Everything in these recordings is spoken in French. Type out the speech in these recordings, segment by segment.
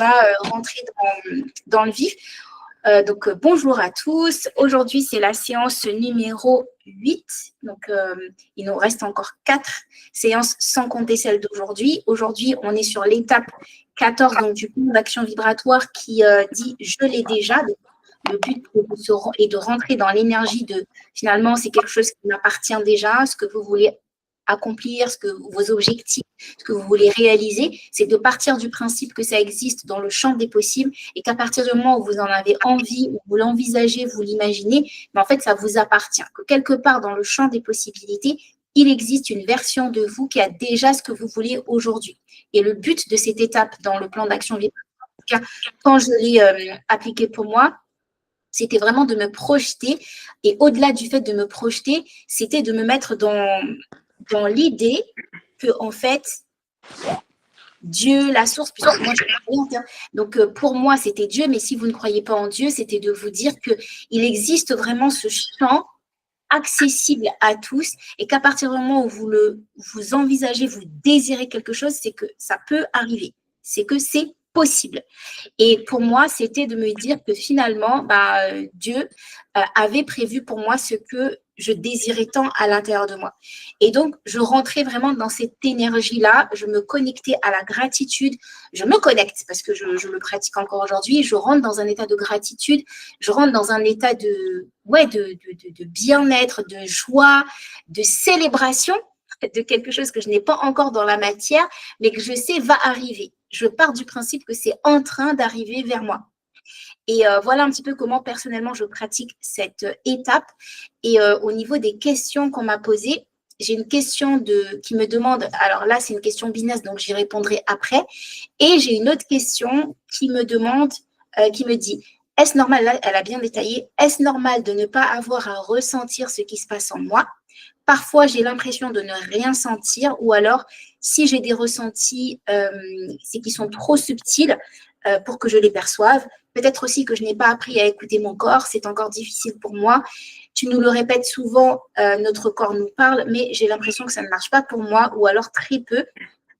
va rentrer dans le vif. Bonjour à tous. Aujourd'hui, c'est la séance numéro 8. Donc, il nous reste encore 4 séances sans compter celle d'aujourd'hui. Aujourd'hui, on est sur l'étape 14 donc, du plan d'action vibratoire qui dit « je l'ai déjà ». Le but est de rentrer dans l'énergie de « finalement, c'est quelque chose qui m'appartient déjà », ce que vous voulez accomplir, vos objectifs, ce que vous voulez réaliser, c'est de partir du principe que ça existe dans le champ des possibles et qu'à partir du moment où vous en avez envie, où vous l'envisagez, vous l'imaginez, mais en fait, ça vous appartient. Que quelque part dans le champ des possibilités, il existe une version de vous qui a déjà ce que vous voulez aujourd'hui. Et le but de cette étape dans le plan d'action vibratoire, en tout cas, quand je l'ai appliqué pour moi, c'était vraiment de me projeter. Et au-delà du fait de me projeter, c'était de me mettre dans l'idée que, en fait, Dieu, la source, puisque moi, je suis croyante, donc pour moi, c'était Dieu, mais si vous ne croyez pas en Dieu, c'était de vous dire qu'il existe vraiment ce champ accessible à tous et qu'à partir du moment où vous envisagez, vous désirez quelque chose, c'est que ça peut arriver, c'est que c'est possible. Et pour moi, c'était de me dire que finalement, Dieu avait prévu pour moi ce que je désirais tant à l'intérieur de moi. Et donc, je rentrais vraiment dans cette énergie-là, je me connectais à la gratitude, je me connecte parce que je le pratique encore aujourd'hui, je rentre dans un état de gratitude, je rentre dans un état de bien-être, de joie, de célébration de quelque chose que je n'ai pas encore dans la matière, mais que je sais va arriver. Je pars du principe que c'est en train d'arriver vers moi. Et voilà un petit peu comment personnellement je pratique cette étape. Et au niveau des questions qu'on m'a posées, j'ai une question qui me demande, alors là c'est une question business, donc j'y répondrai après. Et j'ai une autre question qui me demande, qui me dit, est-ce normal, là elle a bien détaillé, est-ce normal de ne pas avoir à ressentir ce qui se passe en moi? Parfois, j'ai l'impression de ne rien sentir ou alors, si j'ai des ressentis, c'est qu'ils sont trop subtils pour que je les perçoive. Peut-être aussi que je n'ai pas appris à écouter mon corps, c'est encore difficile pour moi. Tu nous le répètes souvent, notre corps nous parle, mais j'ai l'impression que ça ne marche pas pour moi ou alors très peu.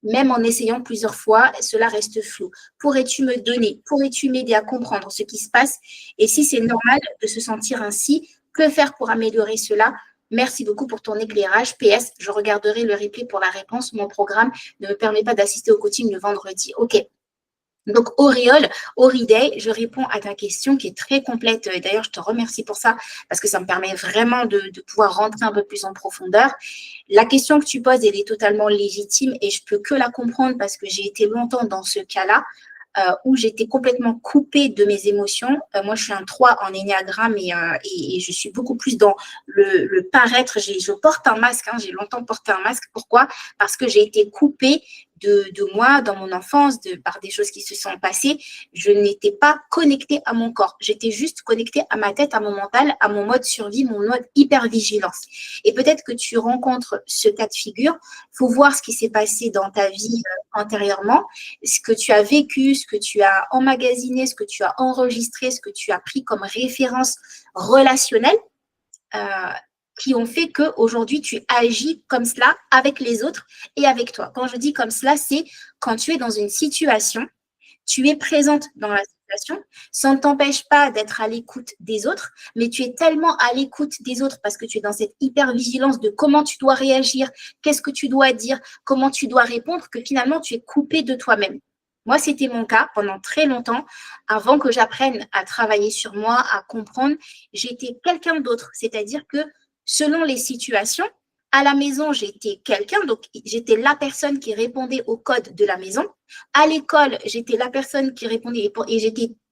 Même en essayant plusieurs fois, cela reste flou. Pourrais-tu m'aider à comprendre ce qui se passe? Et si c'est normal de se sentir ainsi, que faire pour améliorer cela? Merci beaucoup pour ton éclairage. PS, je regarderai le replay pour la réponse. Mon programme ne me permet pas d'assister au coaching le vendredi. OK. Donc, Aurélie, je réponds à ta question qui est très complète. D'ailleurs, je te remercie pour ça parce que ça me permet vraiment de pouvoir rentrer un peu plus en profondeur. La question que tu poses, elle est totalement légitime et je peux que la comprendre parce que j'ai été longtemps dans ce cas-là. Où j'étais complètement coupée de mes émotions. Moi, je suis un 3 en énéagramme et je suis beaucoup plus dans le paraître. Je porte un masque, j'ai longtemps porté un masque. Pourquoi? Parce que j'ai été coupée de moi dans mon enfance, par des choses qui se sont passées. Je n'étais pas connectée à mon corps. J'étais juste connectée à ma tête, à mon mental, à mon mode survie, mon mode hypervigilance. Et peut-être que tu rencontres ce cas de figure. Il faut voir ce qui s'est passé dans ta vie antérieurement, ce que tu as vécu, ce que tu as emmagasiné, ce que tu as enregistré, ce que tu as pris comme référence relationnelle, qui ont fait qu'aujourd'hui, tu agis comme cela avec les autres et avec toi. Quand je dis comme cela, c'est quand tu es dans une situation, tu es présente dans la situation, ça ne t'empêche pas d'être à l'écoute des autres, mais tu es tellement à l'écoute des autres parce que tu es dans cette hypervigilance de comment tu dois réagir, qu'est-ce que tu dois dire, comment tu dois répondre, que finalement, tu es coupé de toi-même. Moi, c'était mon cas pendant très longtemps. Avant que j'apprenne à travailler sur moi, à comprendre, j'étais quelqu'un d'autre. C'est-à-dire que selon les situations, à la maison, j'étais quelqu'un, donc j'étais la personne qui répondait au code de la maison. À l'école, j'étais la personne qui répondait et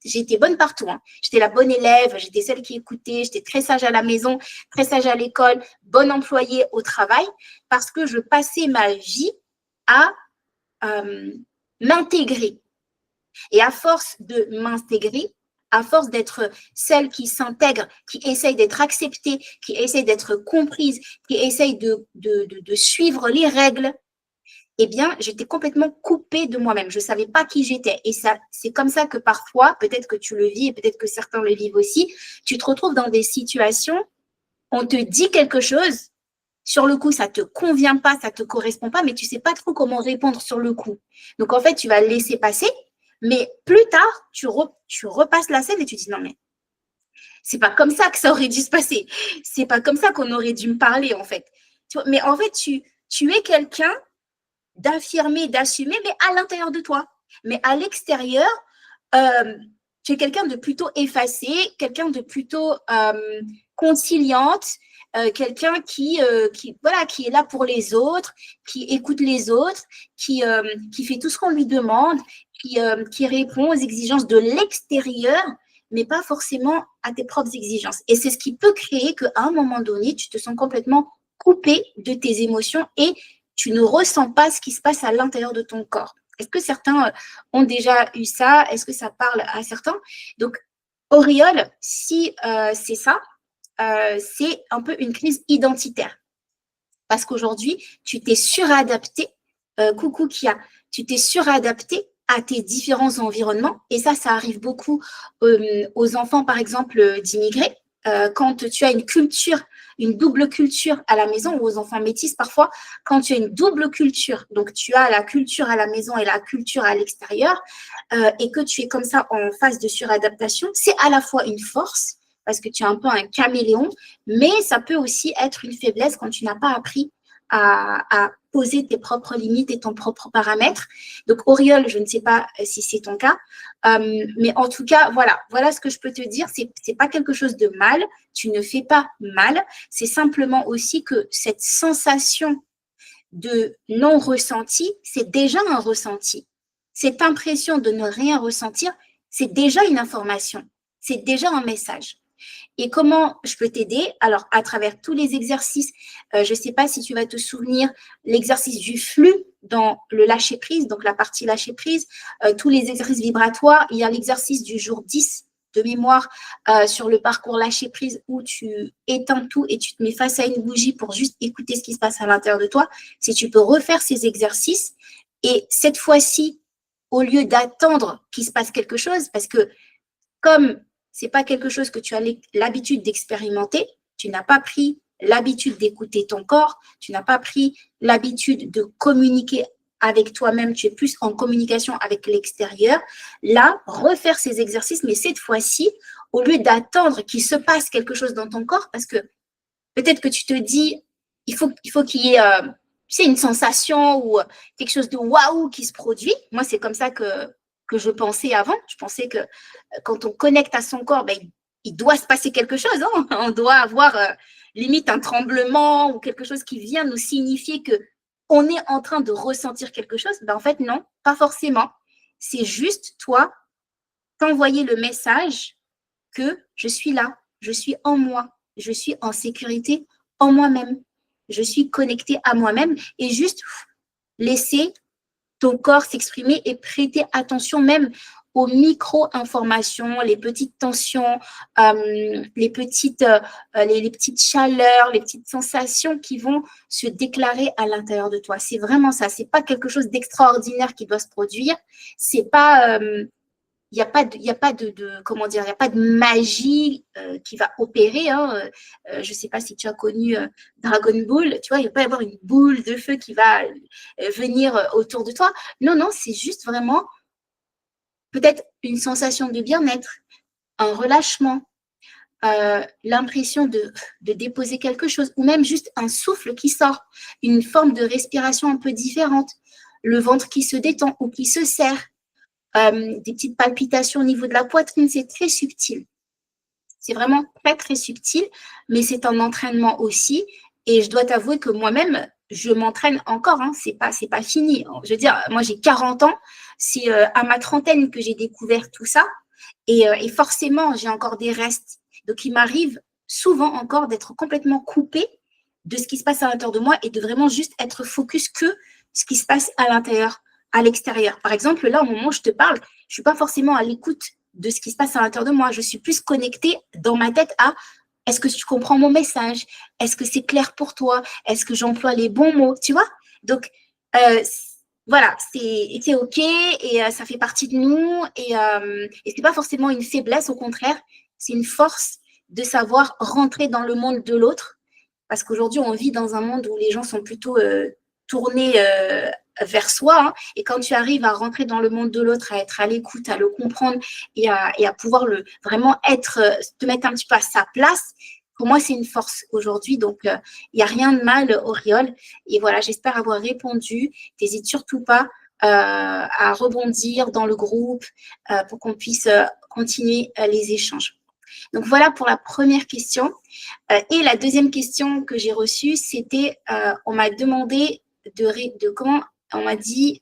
j'étais bonne partout. J'étais la bonne élève, j'étais celle qui écoutait, j'étais très sage à la maison, très sage à l'école, bonne employée au travail, parce que je passais ma vie à m'intégrer. Et à force de m'intégrer, à force d'être celle qui s'intègre, qui essaye d'être acceptée, qui essaye d'être comprise, qui essaye de suivre les règles, eh bien, j'étais complètement coupée de moi-même. Je ne savais pas qui j'étais. Et ça, c'est comme ça que parfois, peut-être que tu le vis et peut-être que certains le vivent aussi, tu te retrouves dans des situations, on te dit quelque chose, sur le coup, ça ne te convient pas, ça ne te correspond pas, mais tu ne sais pas trop comment répondre sur le coup. Donc, en fait, tu vas le laisser passer. Mais plus tard, tu repasses la scène et tu dis non, mais c'est pas comme ça que ça aurait dû se passer. C'est pas comme ça qu'on aurait dû me parler, en fait. Tu vois, mais en fait, tu es quelqu'un d'affirmer, d'assumer, mais à l'intérieur de toi. Mais à l'extérieur, tu es quelqu'un de plutôt effacé, quelqu'un de plutôt conciliante, quelqu'un voilà, qui est là pour les autres, qui écoute les autres, qui fait tout ce qu'on lui demande, qui répond aux exigences de l'extérieur, mais pas forcément à tes propres exigences. Et c'est ce qui peut créer qu'à un moment donné, tu te sens complètement coupé de tes émotions et tu ne ressens pas ce qui se passe à l'intérieur de ton corps. Est-ce que certains ont déjà eu ça? Est-ce que ça parle à certains? Donc, auréole, si c'est ça, c'est un peu une crise identitaire. Parce qu'aujourd'hui, tu t'es suradapté, coucou Kia, tu t'es suradapté à tes différents environnements. Et ça arrive beaucoup aux enfants, par exemple, d'immigrés. Quand tu as une culture, une double culture à la maison, ou aux enfants métis parfois, quand tu as une double culture, donc tu as la culture à la maison et la culture à l'extérieur, et que tu es comme ça en phase de suradaptation, c'est à la fois une force, parce que tu es un peu un caméléon, mais ça peut aussi être une faiblesse quand tu n'as pas appris à poser tes propres limites et ton propre paramètre. Donc, auréole, je ne sais pas si c'est ton cas, mais en tout cas, voilà ce que je peux te dire. C'est pas quelque chose de mal, tu ne fais pas mal, c'est simplement aussi que cette sensation de non-ressenti, c'est déjà un ressenti. Cette impression de ne rien ressentir, c'est déjà une information, c'est déjà un message. Et comment je peux t'aider? Alors, à travers tous les exercices, je ne sais pas si tu vas te souvenir, l'exercice du flux dans le lâcher-prise, donc la partie lâcher-prise, tous les exercices vibratoires. Il y a l'exercice du jour 10 de mémoire sur le parcours lâcher-prise où tu éteins tout et tu te mets face à une bougie pour juste écouter ce qui se passe à l'intérieur de toi. Si tu peux refaire ces exercices et cette fois-ci, au lieu d'attendre qu'il se passe quelque chose, parce que comme c'est pas quelque chose que tu as l'habitude d'expérimenter, tu n'as pas pris l'habitude d'écouter ton corps, tu n'as pas pris l'habitude de communiquer avec toi-même, tu es plus en communication avec l'extérieur. Là, refaire ces exercices, mais cette fois-ci, au lieu d'attendre qu'il se passe quelque chose dans ton corps, parce que peut-être que tu te dis, il faut qu'il y ait une sensation ou quelque chose de waouh qui se produit. Moi, c'est comme ça que je pensais avant. Je pensais que quand on connecte à son corps, ben, il doit se passer quelque chose. Hein. On doit avoir limite un tremblement ou quelque chose qui vient nous signifier que on est en train de ressentir quelque chose. Ben, en fait, non, pas forcément. C'est juste toi t'envoyer le message que je suis là, je suis en moi, je suis en sécurité en moi-même, je suis connectée à moi-même et juste laisser ton corps s'exprimer et prêter attention même aux micro-informations, les petites tensions, les petites chaleurs, les petites sensations qui vont se déclarer à l'intérieur de toi. C'est vraiment ça. C'est pas quelque chose d'extraordinaire qui doit se produire. C'est pas il n'y a pas comment dire, il y a pas de magie qui va opérer. Hein. Je ne sais pas si tu as connu Dragon Ball, tu vois, il ne va pas y avoir une boule de feu qui va venir autour de toi. Non, non, c'est juste vraiment peut-être une sensation de bien-être, un relâchement, l'impression de déposer quelque chose, ou même juste un souffle qui sort, une forme de respiration un peu différente, le ventre qui se détend ou qui se serre. Des petites palpitations au niveau de la poitrine, c'est très subtil. C'est vraiment très, très subtil, mais c'est un entraînement aussi. Et je dois t'avouer que moi-même, je m'entraîne encore. Hein. C'est pas fini. Je veux dire, moi, j'ai 40 ans. C'est à ma trentaine que j'ai découvert tout ça. Et forcément, j'ai encore des restes. Donc, il m'arrive souvent encore d'être complètement coupée de ce qui se passe à l'intérieur de moi et de vraiment juste être focus que ce qui se passe à l'intérieur, à l'extérieur. Par exemple, là, au moment où je te parle, je ne suis pas forcément à l'écoute de ce qui se passe à l'intérieur de moi. Je suis plus connectée dans ma tête à est-ce que tu comprends mon message? Est-ce que c'est clair pour toi? Est-ce que j'emploie les bons mots? Tu vois? Donc, voilà, c'est OK et ça fait partie de nous et c'est pas forcément une faiblesse, au contraire, c'est une force de savoir rentrer dans le monde de l'autre parce qu'aujourd'hui, on vit dans un monde où les gens sont plutôt tournés vers soi, hein, et quand tu arrives à rentrer dans le monde de l'autre, à être à l'écoute, à le comprendre et à pouvoir vraiment te mettre un petit peu à sa place, pour moi, c'est une force aujourd'hui. Donc, il n'y a rien de mal, Auriol. Et voilà, j'espère avoir répondu. N'hésite surtout pas à rebondir dans le groupe pour qu'on puisse continuer les échanges. Donc, voilà pour la première question. Et la deuxième question que j'ai reçue, c'était, on m'a demandé de comment, on m'a dit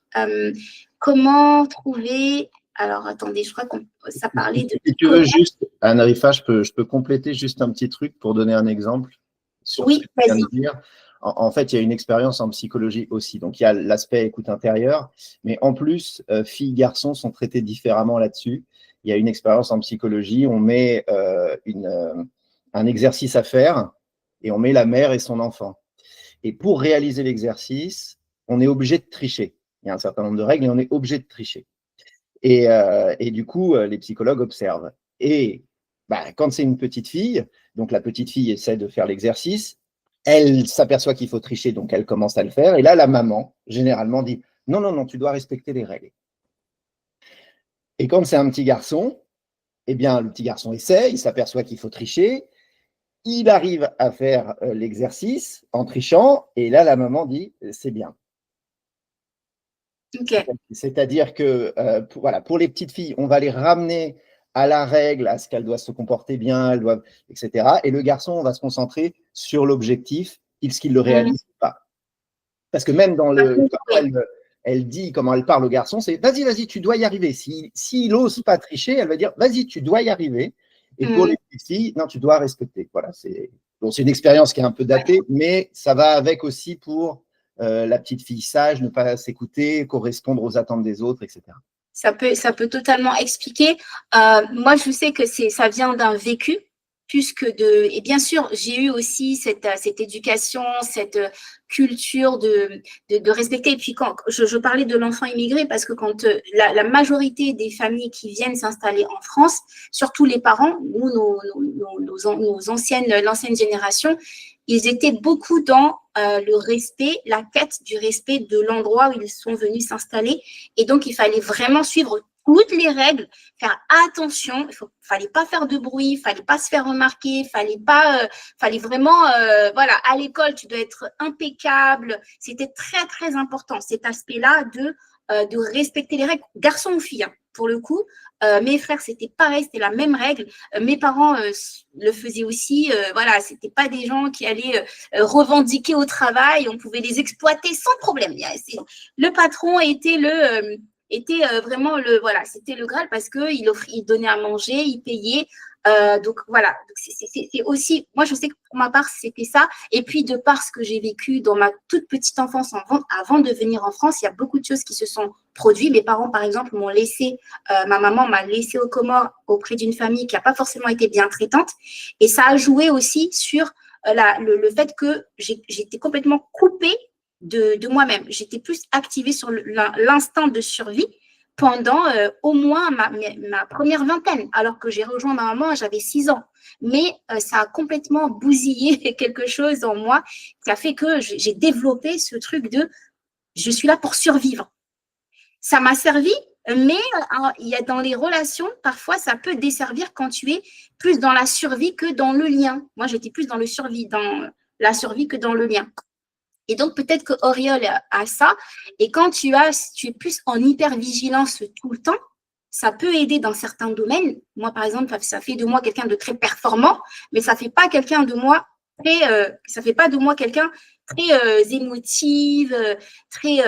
comment trouver. Alors, attendez, je crois que ça parlait de. Si tu veux juste, Anne-Rifa, je peux compléter juste un petit truc pour donner un exemple sur ce que Oui, tu viens vas-y. de dire. En fait, il y a une expérience en psychologie aussi. Donc, il y a l'aspect écoute intérieure, mais en plus, filles, garçons sont traités différemment là-dessus. Il y a une expérience en psychologie, on met un exercice à faire et on met la mère et son enfant. Et pour réaliser l'exercice, on est obligé de tricher. Il y a un certain nombre de règles et on est obligé de tricher. Et du coup, les psychologues observent. Et quand c'est une petite fille, donc la petite fille essaie de faire l'exercice, elle s'aperçoit qu'il faut tricher, donc elle commence à le faire. Et là, la maman, généralement, dit non, non, non, tu dois respecter les règles. Et quand c'est un petit garçon, eh bien, le petit garçon essaie, il s'aperçoit qu'il faut tricher, il arrive à faire l'exercice en trichant, et là, la maman dit c'est bien. Okay. C'est-à-dire que pour les petites filles, on va les ramener à la règle, à ce qu'elles doivent se comporter bien, etc. Et le garçon, on va se concentrer sur l'objectif, est-ce qu'il le réalise ou pas. Parce que même dans elle dit, comment elle parle au garçon, c'est vas-y, vas-y, tu dois y arriver. S'il n'ose pas tricher, elle va dire vas-y, tu dois y arriver. Et pour les petites filles, non, tu dois respecter. Voilà, c'est une expérience qui est un peu datée, mais ça va avec aussi pour la petite fille sage, ne pas s'écouter, correspondre aux attentes des autres, etc. Ça peut totalement expliquer. Moi, je sais que ça vient d'un vécu, plus que de. Et bien sûr, j'ai eu aussi cette éducation, cette culture de respecter. Et puis, quand je parlais de l'enfant immigré, parce que quand la majorité des familles qui viennent s'installer en France, surtout les parents, nous, l'ancienne génération, ils étaient beaucoup dans le respect, la quête du respect de l'endroit où ils sont venus s'installer. Et donc, il fallait vraiment suivre toutes les règles, faire attention. Il ne fallait pas faire de bruit, il ne fallait pas se faire remarquer, fallait vraiment, voilà, à l'école, tu dois être impeccable. C'était très, très important, cet aspect-là de respecter les règles, garçons ou filles, hein, pour le coup. Mes frères, c'était pareil, c'était la même règle. Mes parents le faisaient aussi. Voilà, c'était pas des gens qui allaient revendiquer au travail. On pouvait les exploiter sans problème. Le patron était vraiment voilà, c'était le Graal parce qu'il donnait à manger, il payait. Donc voilà, c'est aussi, moi je sais que pour ma part c'était ça, et puis de par ce que j'ai vécu dans ma toute petite enfance avant de venir en France, il y a beaucoup de choses qui se sont produites. Mes parents par exemple m'ont laissé, ma maman m'a laissé aux Comores auprès d'une famille qui n'a pas forcément été bien traitante, et ça a joué aussi sur le fait que j'étais complètement coupée de moi-même. J'étais plus activée sur l'instinct de survie pendant au moins ma première vingtaine, alors que j'ai rejoint ma maman, j'avais 6 ans. Mais ça a complètement bousillé quelque chose en moi qui a fait que j'ai développé ce truc de je suis là pour survivre. Ça m'a servi, mais il y a dans les relations, parfois, ça peut desservir quand tu es plus dans la survie que dans le lien. Moi, j'étais plus dans la survie que dans le lien. Et donc, peut-être que Auriol a ça. Et quand tu es plus en hypervigilance tout le temps, ça peut aider dans certains domaines. Moi, par exemple, ça fait de moi quelqu'un de très performant, mais ça fait pas quelqu'un de moi ça fait pas de moi quelqu'un très émotive, très.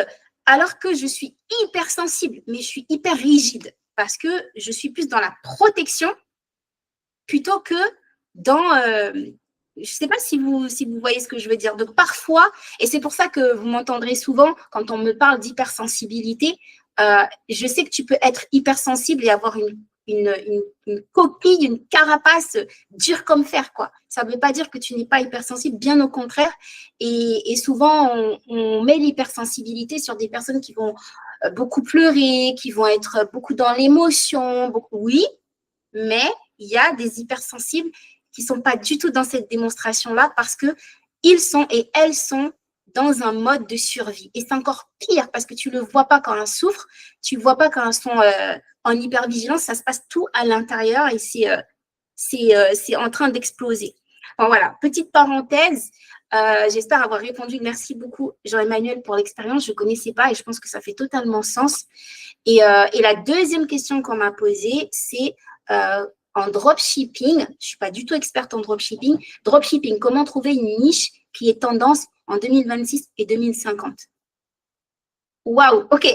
Alors que je suis hypersensible, mais je suis hyper rigide parce que je suis plus dans la protection plutôt que dans je ne sais pas si vous voyez ce que je veux dire. Donc, parfois, et c'est pour ça que vous m'entendrez souvent quand on me parle d'hypersensibilité, je sais que tu peux être hypersensible et avoir une coquille, une carapace dure comme fer, quoi. Ça ne veut pas dire que tu n'es pas hypersensible, bien au contraire. Et souvent, on met l'hypersensibilité sur des personnes qui vont beaucoup pleurer, qui vont être beaucoup dans l'émotion, oui, mais il y a des hypersensibles qui ne sont pas du tout dans cette démonstration-là parce qu'ils sont et elles sont dans un mode de survie. Et c'est encore pire parce que tu ne le vois pas quand elles souffrent, tu ne vois pas quand elles sont en hypervigilance, ça se passe tout à l'intérieur et c'est en train d'exploser. Bon, voilà, petite parenthèse. J'espère avoir répondu. Merci beaucoup, Jean-Emmanuel, pour l'expérience. Je ne connaissais pas et je pense que ça fait totalement sens. Et la deuxième question qu'on m'a posée, c'est en dropshipping. Je ne suis pas du tout experte en dropshipping. Dropshipping, comment trouver une niche qui est tendance en 2026 et 2050? Waouh, ok.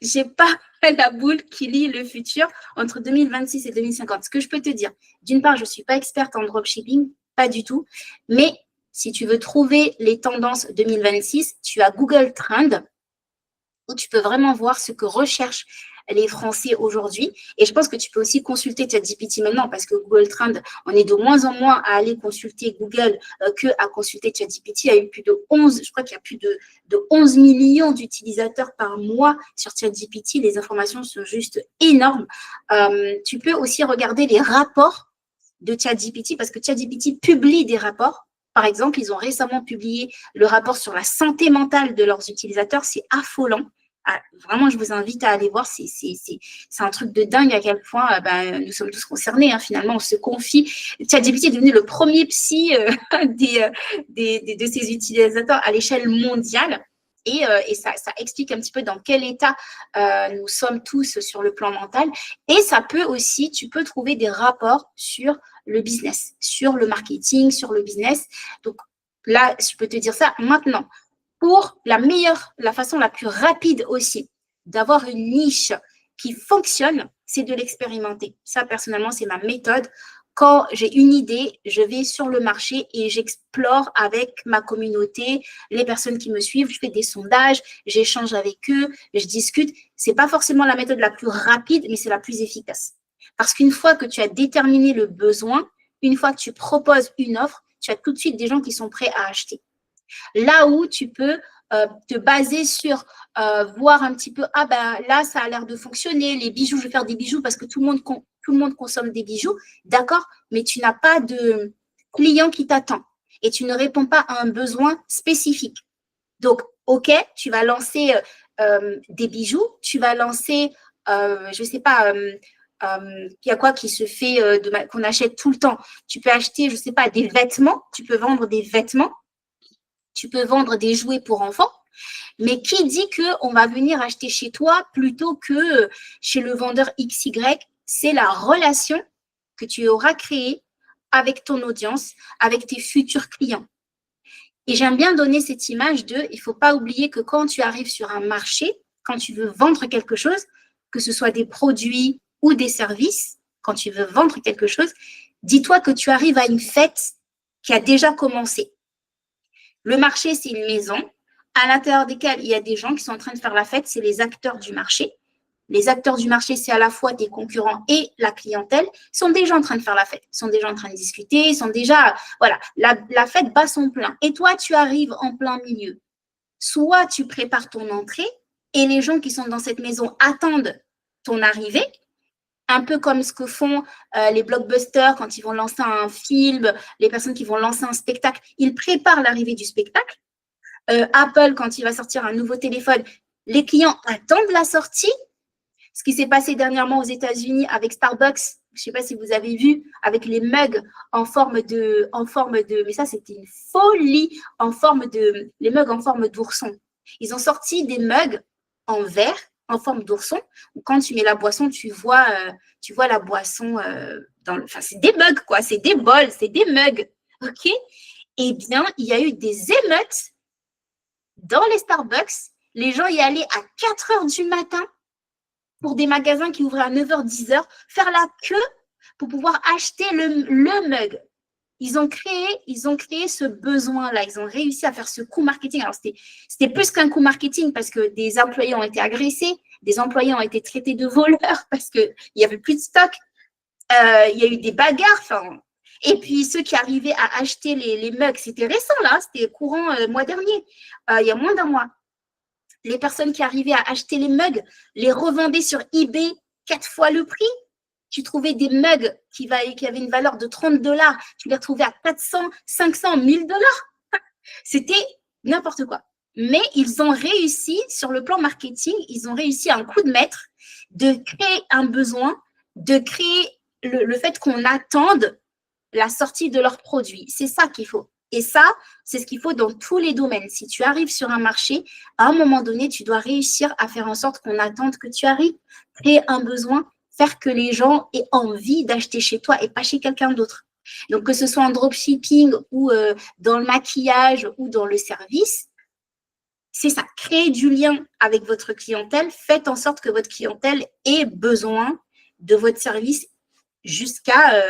J'ai pas la boule qui lit le futur entre 2026 et 2050. Ce que je peux te dire, d'une part, je ne suis pas experte en dropshipping, pas du tout. Mais si tu veux trouver les tendances 2026, tu as Google Trends où tu peux vraiment voir ce que recherchent les Français aujourd'hui. Et je pense que tu peux aussi consulter ChatGPT maintenant parce que Google Trends, on est de moins en moins à aller consulter Google que à consulter ChatGPT. Il y a eu plus de 11, je crois qu'il y a plus de 11 millions d'utilisateurs par mois sur ChatGPT. Les informations sont juste énormes. Tu peux aussi regarder les rapports de ChatGPT parce que ChatGPT publie des rapports. Par exemple, ils ont récemment publié le rapport sur la santé mentale de leurs utilisateurs. C'est affolant. Ah, vraiment, je vous invite à aller voir. C'est un truc de dingue à quel point nous sommes tous concernés. Hein, finalement, on se confie. ChatGPT est devenu le premier psy de ses utilisateurs à l'échelle mondiale. Et ça explique un petit peu dans quel état nous sommes tous sur le plan mental. Et ça peut aussi, tu peux trouver des rapports sur le business, sur le marketing, sur le business. Donc là, je peux te dire ça maintenant. Pour la façon la plus rapide aussi d'avoir une niche qui fonctionne, c'est de l'expérimenter. Ça, personnellement, c'est ma méthode. Quand j'ai une idée, je vais sur le marché et j'explore avec ma communauté, les personnes qui me suivent, je fais des sondages, j'échange avec eux, je discute. C'est pas forcément la méthode la plus rapide, mais c'est la plus efficace. Parce qu'une fois que tu as déterminé le besoin, une fois que tu proposes une offre, tu as tout de suite des gens qui sont prêts à acheter. Là où tu peux te baser sur voir un petit peu, là, ça a l'air de fonctionner, les bijoux, je vais faire des bijoux parce que tout le monde consomme des bijoux, d'accord, mais tu n'as pas de client qui t'attend et tu ne réponds pas à un besoin spécifique. Donc, ok, tu vas lancer des bijoux, tu vas lancer, je ne sais pas, il y a quoi qui se fait, qu'on achète tout le temps. Tu peux acheter, je ne sais pas, des vêtements, tu peux vendre des vêtements. Tu peux vendre des jouets pour enfants, mais qui dit qu'on va venir acheter chez toi plutôt que chez le vendeur XY? C'est la relation que tu auras créée avec ton audience, avec tes futurs clients. Et j'aime bien donner cette image de, il ne faut pas oublier que quand tu arrives sur un marché, quand tu veux vendre quelque chose, que ce soit des produits ou des services, quand tu veux vendre quelque chose, dis-toi que tu arrives à une fête qui a déjà commencé. Le marché, c'est une maison à l'intérieur desquelles il y a des gens qui sont en train de faire la fête, c'est les acteurs du marché. Les acteurs du marché, c'est à la fois tes concurrents et la clientèle, sont déjà en train de faire la fête, sont déjà en train de discuter, sont déjà, voilà, la fête bat son plein. Et toi, tu arrives en plein milieu. Soit tu prépares ton entrée et les gens qui sont dans cette maison attendent ton arrivée, un peu comme ce que font les blockbusters quand ils vont lancer un film, les personnes qui vont lancer un spectacle, ils préparent l'arrivée du spectacle. Apple, quand il va sortir un nouveau téléphone, les clients attendent la sortie. Ce qui s'est passé dernièrement aux États-Unis avec Starbucks, je ne sais pas si vous avez vu, avec les mugs en forme de, mais ça c'était une folie, les mugs en forme d'ourson. Ils ont sorti des mugs en verre, en forme d'ourson, où quand tu mets la boisson, tu vois la boisson enfin c'est des mugs quoi, c'est des bols, c'est des mugs, ok? Eh bien, il y a eu des émeutes dans les Starbucks. Les gens y allaient à 4 heures du matin pour des magasins qui ouvraient à 9h, 10h, faire la queue pour pouvoir acheter le mug. Ils ont créé ce besoin-là. Ils ont réussi à faire ce coup marketing. Alors, c'était plus qu'un coup marketing parce que des employés ont été agressés, des employés ont été traités de voleurs parce qu'il n'y avait plus de stock. Il y a eu des bagarres. Et puis, ceux qui arrivaient à acheter les mugs, c'était récent, là. C'était courant mois dernier, il y a moins d'un mois. Les personnes qui arrivaient à acheter les mugs les revendaient sur eBay 4 fois le prix. Tu trouvais des mugs qui avaient une valeur de $30, tu les retrouvais à 400, 500, $1000. C'était n'importe quoi. Mais ils ont réussi, sur le plan marketing, ils ont réussi un coup de maître de créer un besoin, de créer le fait qu'on attende la sortie de leurs produits. C'est ça qu'il faut. Et ça, c'est ce qu'il faut dans tous les domaines. Si tu arrives sur un marché, à un moment donné, tu dois réussir à faire en sorte qu'on attende que tu arrives, créer un besoin, faire que les gens aient envie d'acheter chez toi et pas chez quelqu'un d'autre. Donc, que ce soit en dropshipping ou dans le maquillage ou dans le service, c'est ça, créer du lien avec votre clientèle, faites en sorte que votre clientèle ait besoin de votre service jusqu'à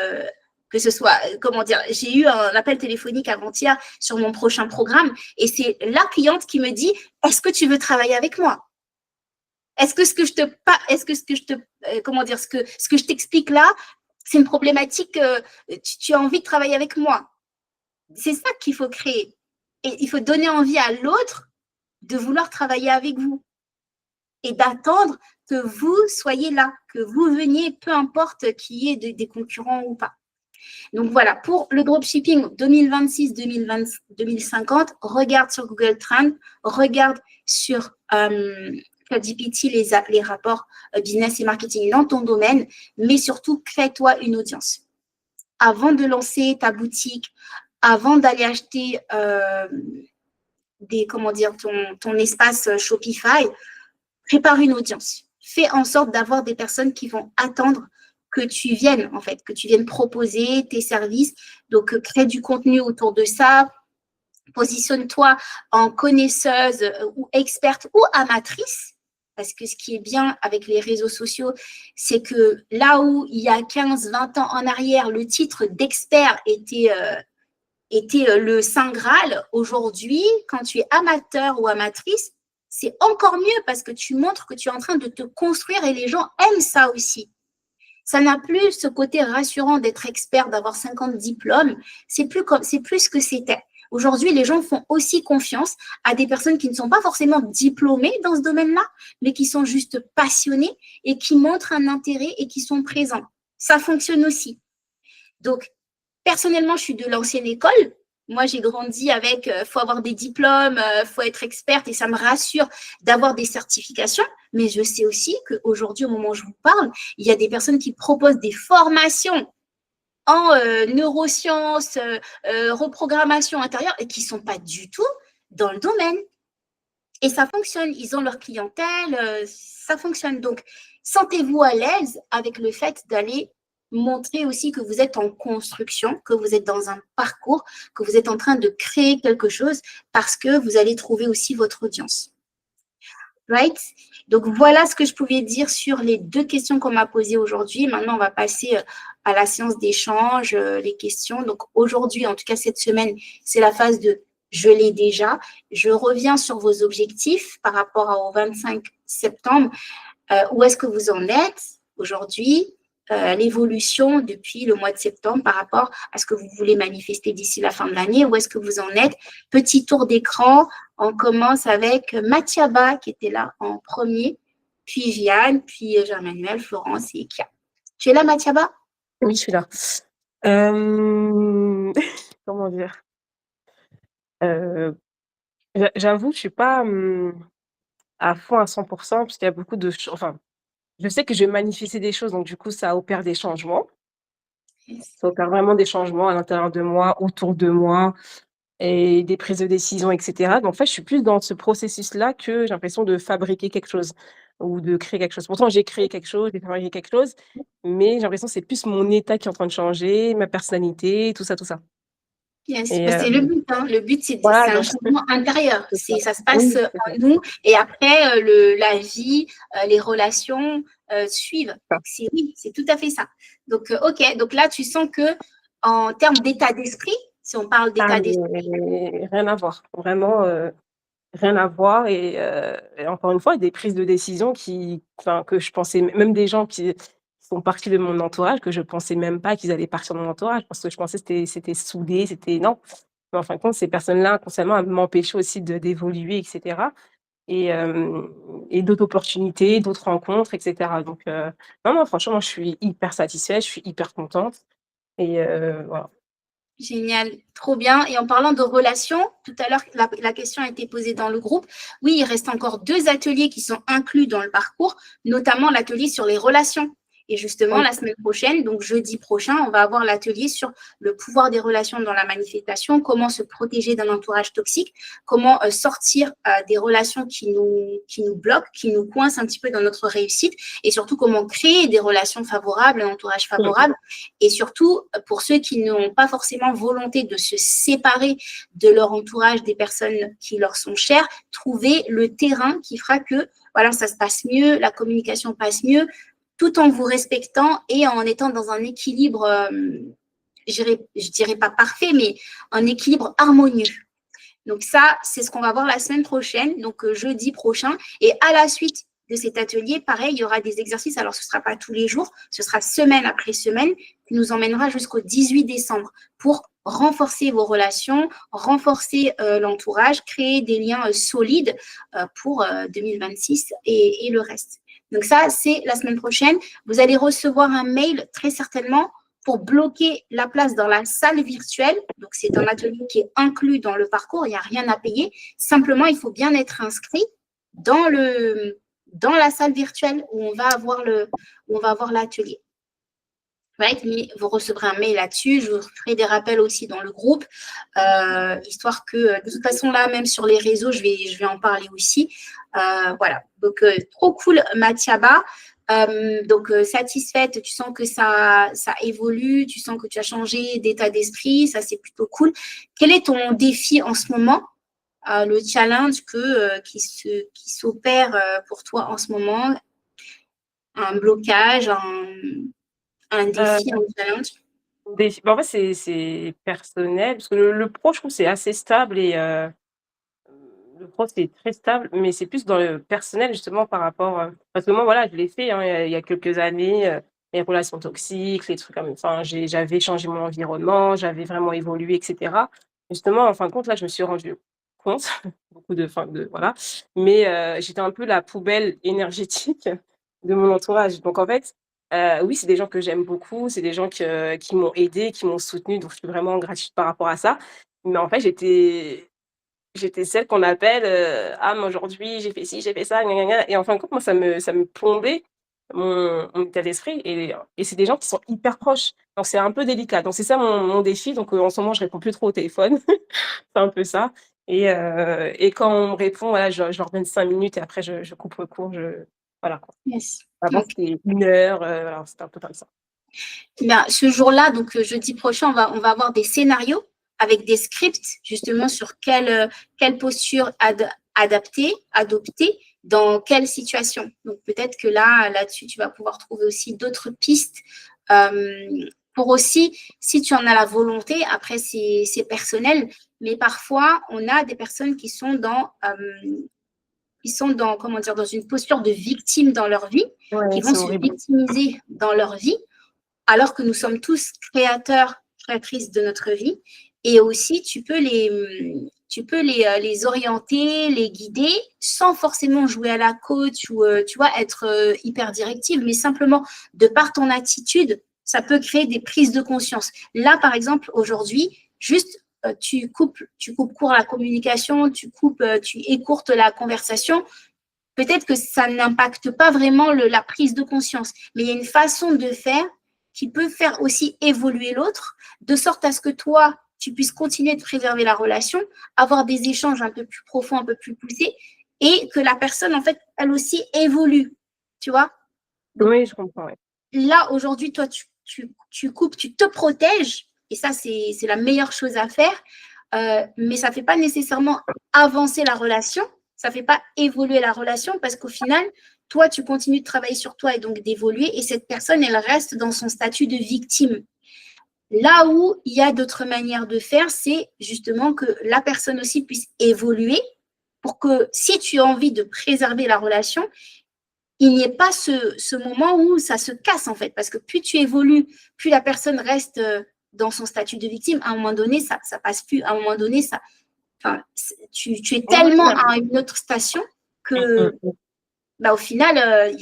que ce soit, comment dire, j'ai eu un appel téléphonique avant-hier sur mon prochain programme et c'est la cliente qui me dit, est-ce que tu veux travailler avec moi? Est-ce que ce que je te, comment dire, ce que je t'explique là, c'est une problématique, tu as envie de travailler avec moi? C'est ça qu'il faut créer. Et il faut donner envie à l'autre de vouloir travailler avec vous et d'attendre que vous soyez là, que vous veniez, peu importe qu'il y ait des concurrents ou pas. Donc voilà, pour le dropshipping 2026-2050, regarde sur Google Trends, regarde sur ChatGPT les rapports business et marketing dans ton domaine, mais surtout crée-toi une audience. Avant de lancer ta boutique, avant d'aller acheter ton espace Shopify, prépare une audience. Fais en sorte d'avoir des personnes qui vont attendre que tu viennes, en fait, que tu viennes proposer tes services. Donc, crée du contenu autour de ça. Positionne-toi en connaisseuse ou experte ou amatrice. Parce que ce qui est bien avec les réseaux sociaux, c'est que là où il y a 15-20 ans en arrière, le titre d'expert était le Saint Graal, aujourd'hui, quand tu es amateur ou amatrice, c'est encore mieux parce que tu montres que tu es en train de te construire et les gens aiment ça aussi. Ça n'a plus ce côté rassurant d'être expert, d'avoir 50 diplômes. C'est plus ce que c'était. Aujourd'hui, les gens font aussi confiance à des personnes qui ne sont pas forcément diplômées dans ce domaine-là, mais qui sont juste passionnés et qui montrent un intérêt et qui sont présents. Ça fonctionne aussi. Donc, personnellement, je suis de l'ancienne école. Moi, j'ai grandi avec faut avoir des diplômes, faut être experte et ça me rassure d'avoir des certifications. Mais je sais aussi qu'aujourd'hui, au moment où je vous parle, il y a des personnes qui proposent des formations en neurosciences, reprogrammation intérieure et qui ne sont pas du tout dans le domaine. Et ça fonctionne. Ils ont leur clientèle, ça fonctionne. Donc, sentez-vous à l'aise avec le fait d'aller montrer aussi que vous êtes en construction, que vous êtes dans un parcours, que vous êtes en train de créer quelque chose parce que vous allez trouver aussi votre audience. Right? Donc, voilà ce que je pouvais dire sur les 2 questions qu'on m'a posées aujourd'hui. Maintenant, on va passer à la séance d'échange, les questions. Donc, aujourd'hui, en tout cas cette semaine, c'est la phase de « je l'ai déjà ». Je reviens sur vos objectifs par rapport au 25 septembre. Où est-ce que vous en êtes aujourd'hui? L'évolution depuis le mois de septembre par rapport à ce que vous voulez manifester d'ici la fin de l'année. Où est-ce que vous en êtes? Petit tour d'écran. On commence avec Mathiaba qui était là en premier, puis Viane, puis Jean-Emmanuel, Florence et Kia. Tu es là, Mathiaba? Oui, je suis là. Comment dire? J'avoue, je suis pas à fond à 100% parce qu'il y a beaucoup de choses. Enfin, je sais que je vais manifester des choses, donc du coup, ça opère des changements. Ça opère vraiment des changements à l'intérieur de moi, autour de moi et des prises de décision, etc. Donc, en fait, je suis plus dans ce processus-là que j'ai l'impression de fabriquer quelque chose ou de créer quelque chose. Pourtant, j'ai créé quelque chose, j'ai fabriqué quelque chose, mais j'ai l'impression que c'est plus mon état qui est en train de changer, ma personnalité, tout ça, tout ça. Yes. Et C'est le but. Hein. Le but, c'est voilà, un donc changement intérieur. c'est ça. Ça se passe Oui, c'est ça. en nous. Et après, la vie, les relations suivent. Donc, oui, c'est tout à fait ça. Donc, OK. Donc là, tu sens que en termes d'état d'esprit, si on parle d'état d'esprit, Mais rien à voir. Vraiment, rien à voir et encore une fois, des prises de décision que je pensais même des gens qui font partie de mon entourage, que je pensais même pas qu'ils allaient partir de mon entourage parce que je pensais que c'était soudé, c'était non. Mais en fin de compte, ces personnes-là, inconsciemment, elles m'empêchaient aussi d'évoluer et cetera et d'autres opportunités, d'autres rencontres et cetera. Donc non, non, franchement, moi, je suis hyper satisfaite, je suis hyper contente et voilà. Génial, trop bien. Et en parlant de relations, tout à l'heure, la question a été posée dans le groupe. Oui, il reste encore 2 ateliers qui sont inclus dans le parcours, notamment l'atelier sur les relations. Et justement, Oui. la semaine prochaine, donc jeudi prochain, on va avoir l'atelier sur le pouvoir des relations dans la manifestation, comment se protéger d'un entourage toxique, comment sortir des relations qui nous bloquent, qui nous coincent un petit peu dans notre réussite, et surtout comment créer des relations favorables, un entourage favorable. Et surtout, pour ceux qui n'ont pas forcément volonté de se séparer de leur entourage, des personnes qui leur sont chères, trouver le terrain qui fera que voilà, ça se passe mieux, la communication passe mieux, tout en vous respectant et en étant dans un équilibre, je dirais pas parfait, mais un équilibre harmonieux. Donc ça, c'est ce qu'on va voir la semaine prochaine, donc jeudi prochain. Et à la suite de cet atelier, pareil, il y aura des exercices. Alors, ce ne sera pas tous les jours, ce sera semaine après semaine, qui nous emmènera jusqu'au 18 décembre pour renforcer vos relations, renforcer l'entourage, créer des liens solides pour 2026 et le reste. Donc ça, c'est la semaine prochaine. Vous allez recevoir un mail très certainement pour bloquer la place dans la salle virtuelle. Donc, c'est un atelier qui est inclus dans le parcours, il n'y a rien à payer. Simplement, il faut bien être inscrit dans la salle virtuelle où on va avoir l'atelier. Right, mais vous recevrez un mail là-dessus. Je vous ferai des rappels aussi dans le groupe, histoire que, de toute façon, là, même sur les réseaux, je vais en parler aussi. Voilà, donc trop cool, Mathiaba. Donc, satisfaite, tu sens que ça évolue, tu sens que tu as changé d'état d'esprit, ça c'est plutôt cool. Quel est ton défi en ce moment, le challenge qui s'opère pour toi en ce moment? Un blocage, un défi, un challenge? En fait, c'est personnel, parce que le pro, je trouve, c'est assez stable et le pro, c'est très stable, mais c'est plus dans le personnel, justement, par rapport, parce que moi, voilà, je l'ai fait, hein, il y a quelques années, les relations toxiques, les trucs comme enfin, j'avais changé mon environnement, j'avais vraiment évolué et cetera. Justement, en fin de compte, là, je me suis rendue compte, beaucoup de enfin, de voilà, mais j'étais un peu la poubelle énergétique de mon entourage. Donc en fait, oui, c'est des gens que j'aime beaucoup, c'est des gens qui m'ont aidée, qui m'ont soutenue, donc je suis vraiment gratitude par rapport à ça. Mais en fait, j'étais celle qu'on appelle, «Ah mais aujourd'hui j'ai fait ci, j'ai fait ça, gna gna gna» et en fin de compte, moi ça me plombait mon état d'esprit et c'est des gens qui sont hyper proches. Donc c'est un peu délicat. Donc c'est ça mon défi. Donc en ce moment, je réponds plus trop au téléphone. C'est un peu ça et quand on me répond, voilà, je leur donne 5 minutes et après je coupe court, voilà quoi. Yes. Avant Ok. c'était 1 heure, voilà, c'était un peu comme ça. Bien, ce jour-là, donc jeudi prochain, on va avoir des scénarios avec des scripts justement sur quelle posture adopter dans quelle situation. Donc peut-être que là-dessus, tu vas pouvoir trouver aussi d'autres pistes pour aussi, si tu en as la volonté, après c'est personnel, mais parfois on a des personnes qui sont comment dire, dans une posture de victime dans leur vie, qui Ouais, vont c'est se horrible. victimiser dans leur vie alors que nous sommes tous créateurs, créatrices de notre vie. Et aussi, tu peux les orienter, les guider, sans forcément jouer à la coach ou, tu vois, être hyper directive, mais simplement, de par ton attitude, ça peut créer des prises de conscience. Là, par exemple, aujourd'hui, juste, tu coupes court la communication, tu écourtes la conversation. Peut-être que ça n'impacte pas vraiment la prise de conscience, mais il y a une façon de faire qui peut faire aussi évoluer l'autre, de sorte à ce que toi, tu puisses continuer de préserver la relation, avoir des échanges un peu plus profonds, un peu plus poussés, et que la personne, en fait, elle aussi évolue, tu vois. Donc Oui, je comprends, ouais. là, aujourd'hui, toi, tu coupes, tu te protèges, et ça, c'est la meilleure chose à faire, mais ça ne fait pas nécessairement avancer la relation, ça ne fait pas évoluer la relation, parce qu'au final, toi, tu continues de travailler sur toi et donc d'évoluer, et cette personne, elle reste dans son statut de victime. Là où il y a d'autres manières de faire, c'est justement que la personne aussi puisse évoluer pour que si tu as envie de préserver la relation, il n'y ait pas ce moment où ça se casse en fait. Parce que plus tu évolues, plus la personne reste dans son statut de victime, à un moment donné, ça passe plus. À un moment donné, tu es Oui, oui, tellement non. à une autre station Mmh, que mmh, mmh. au final,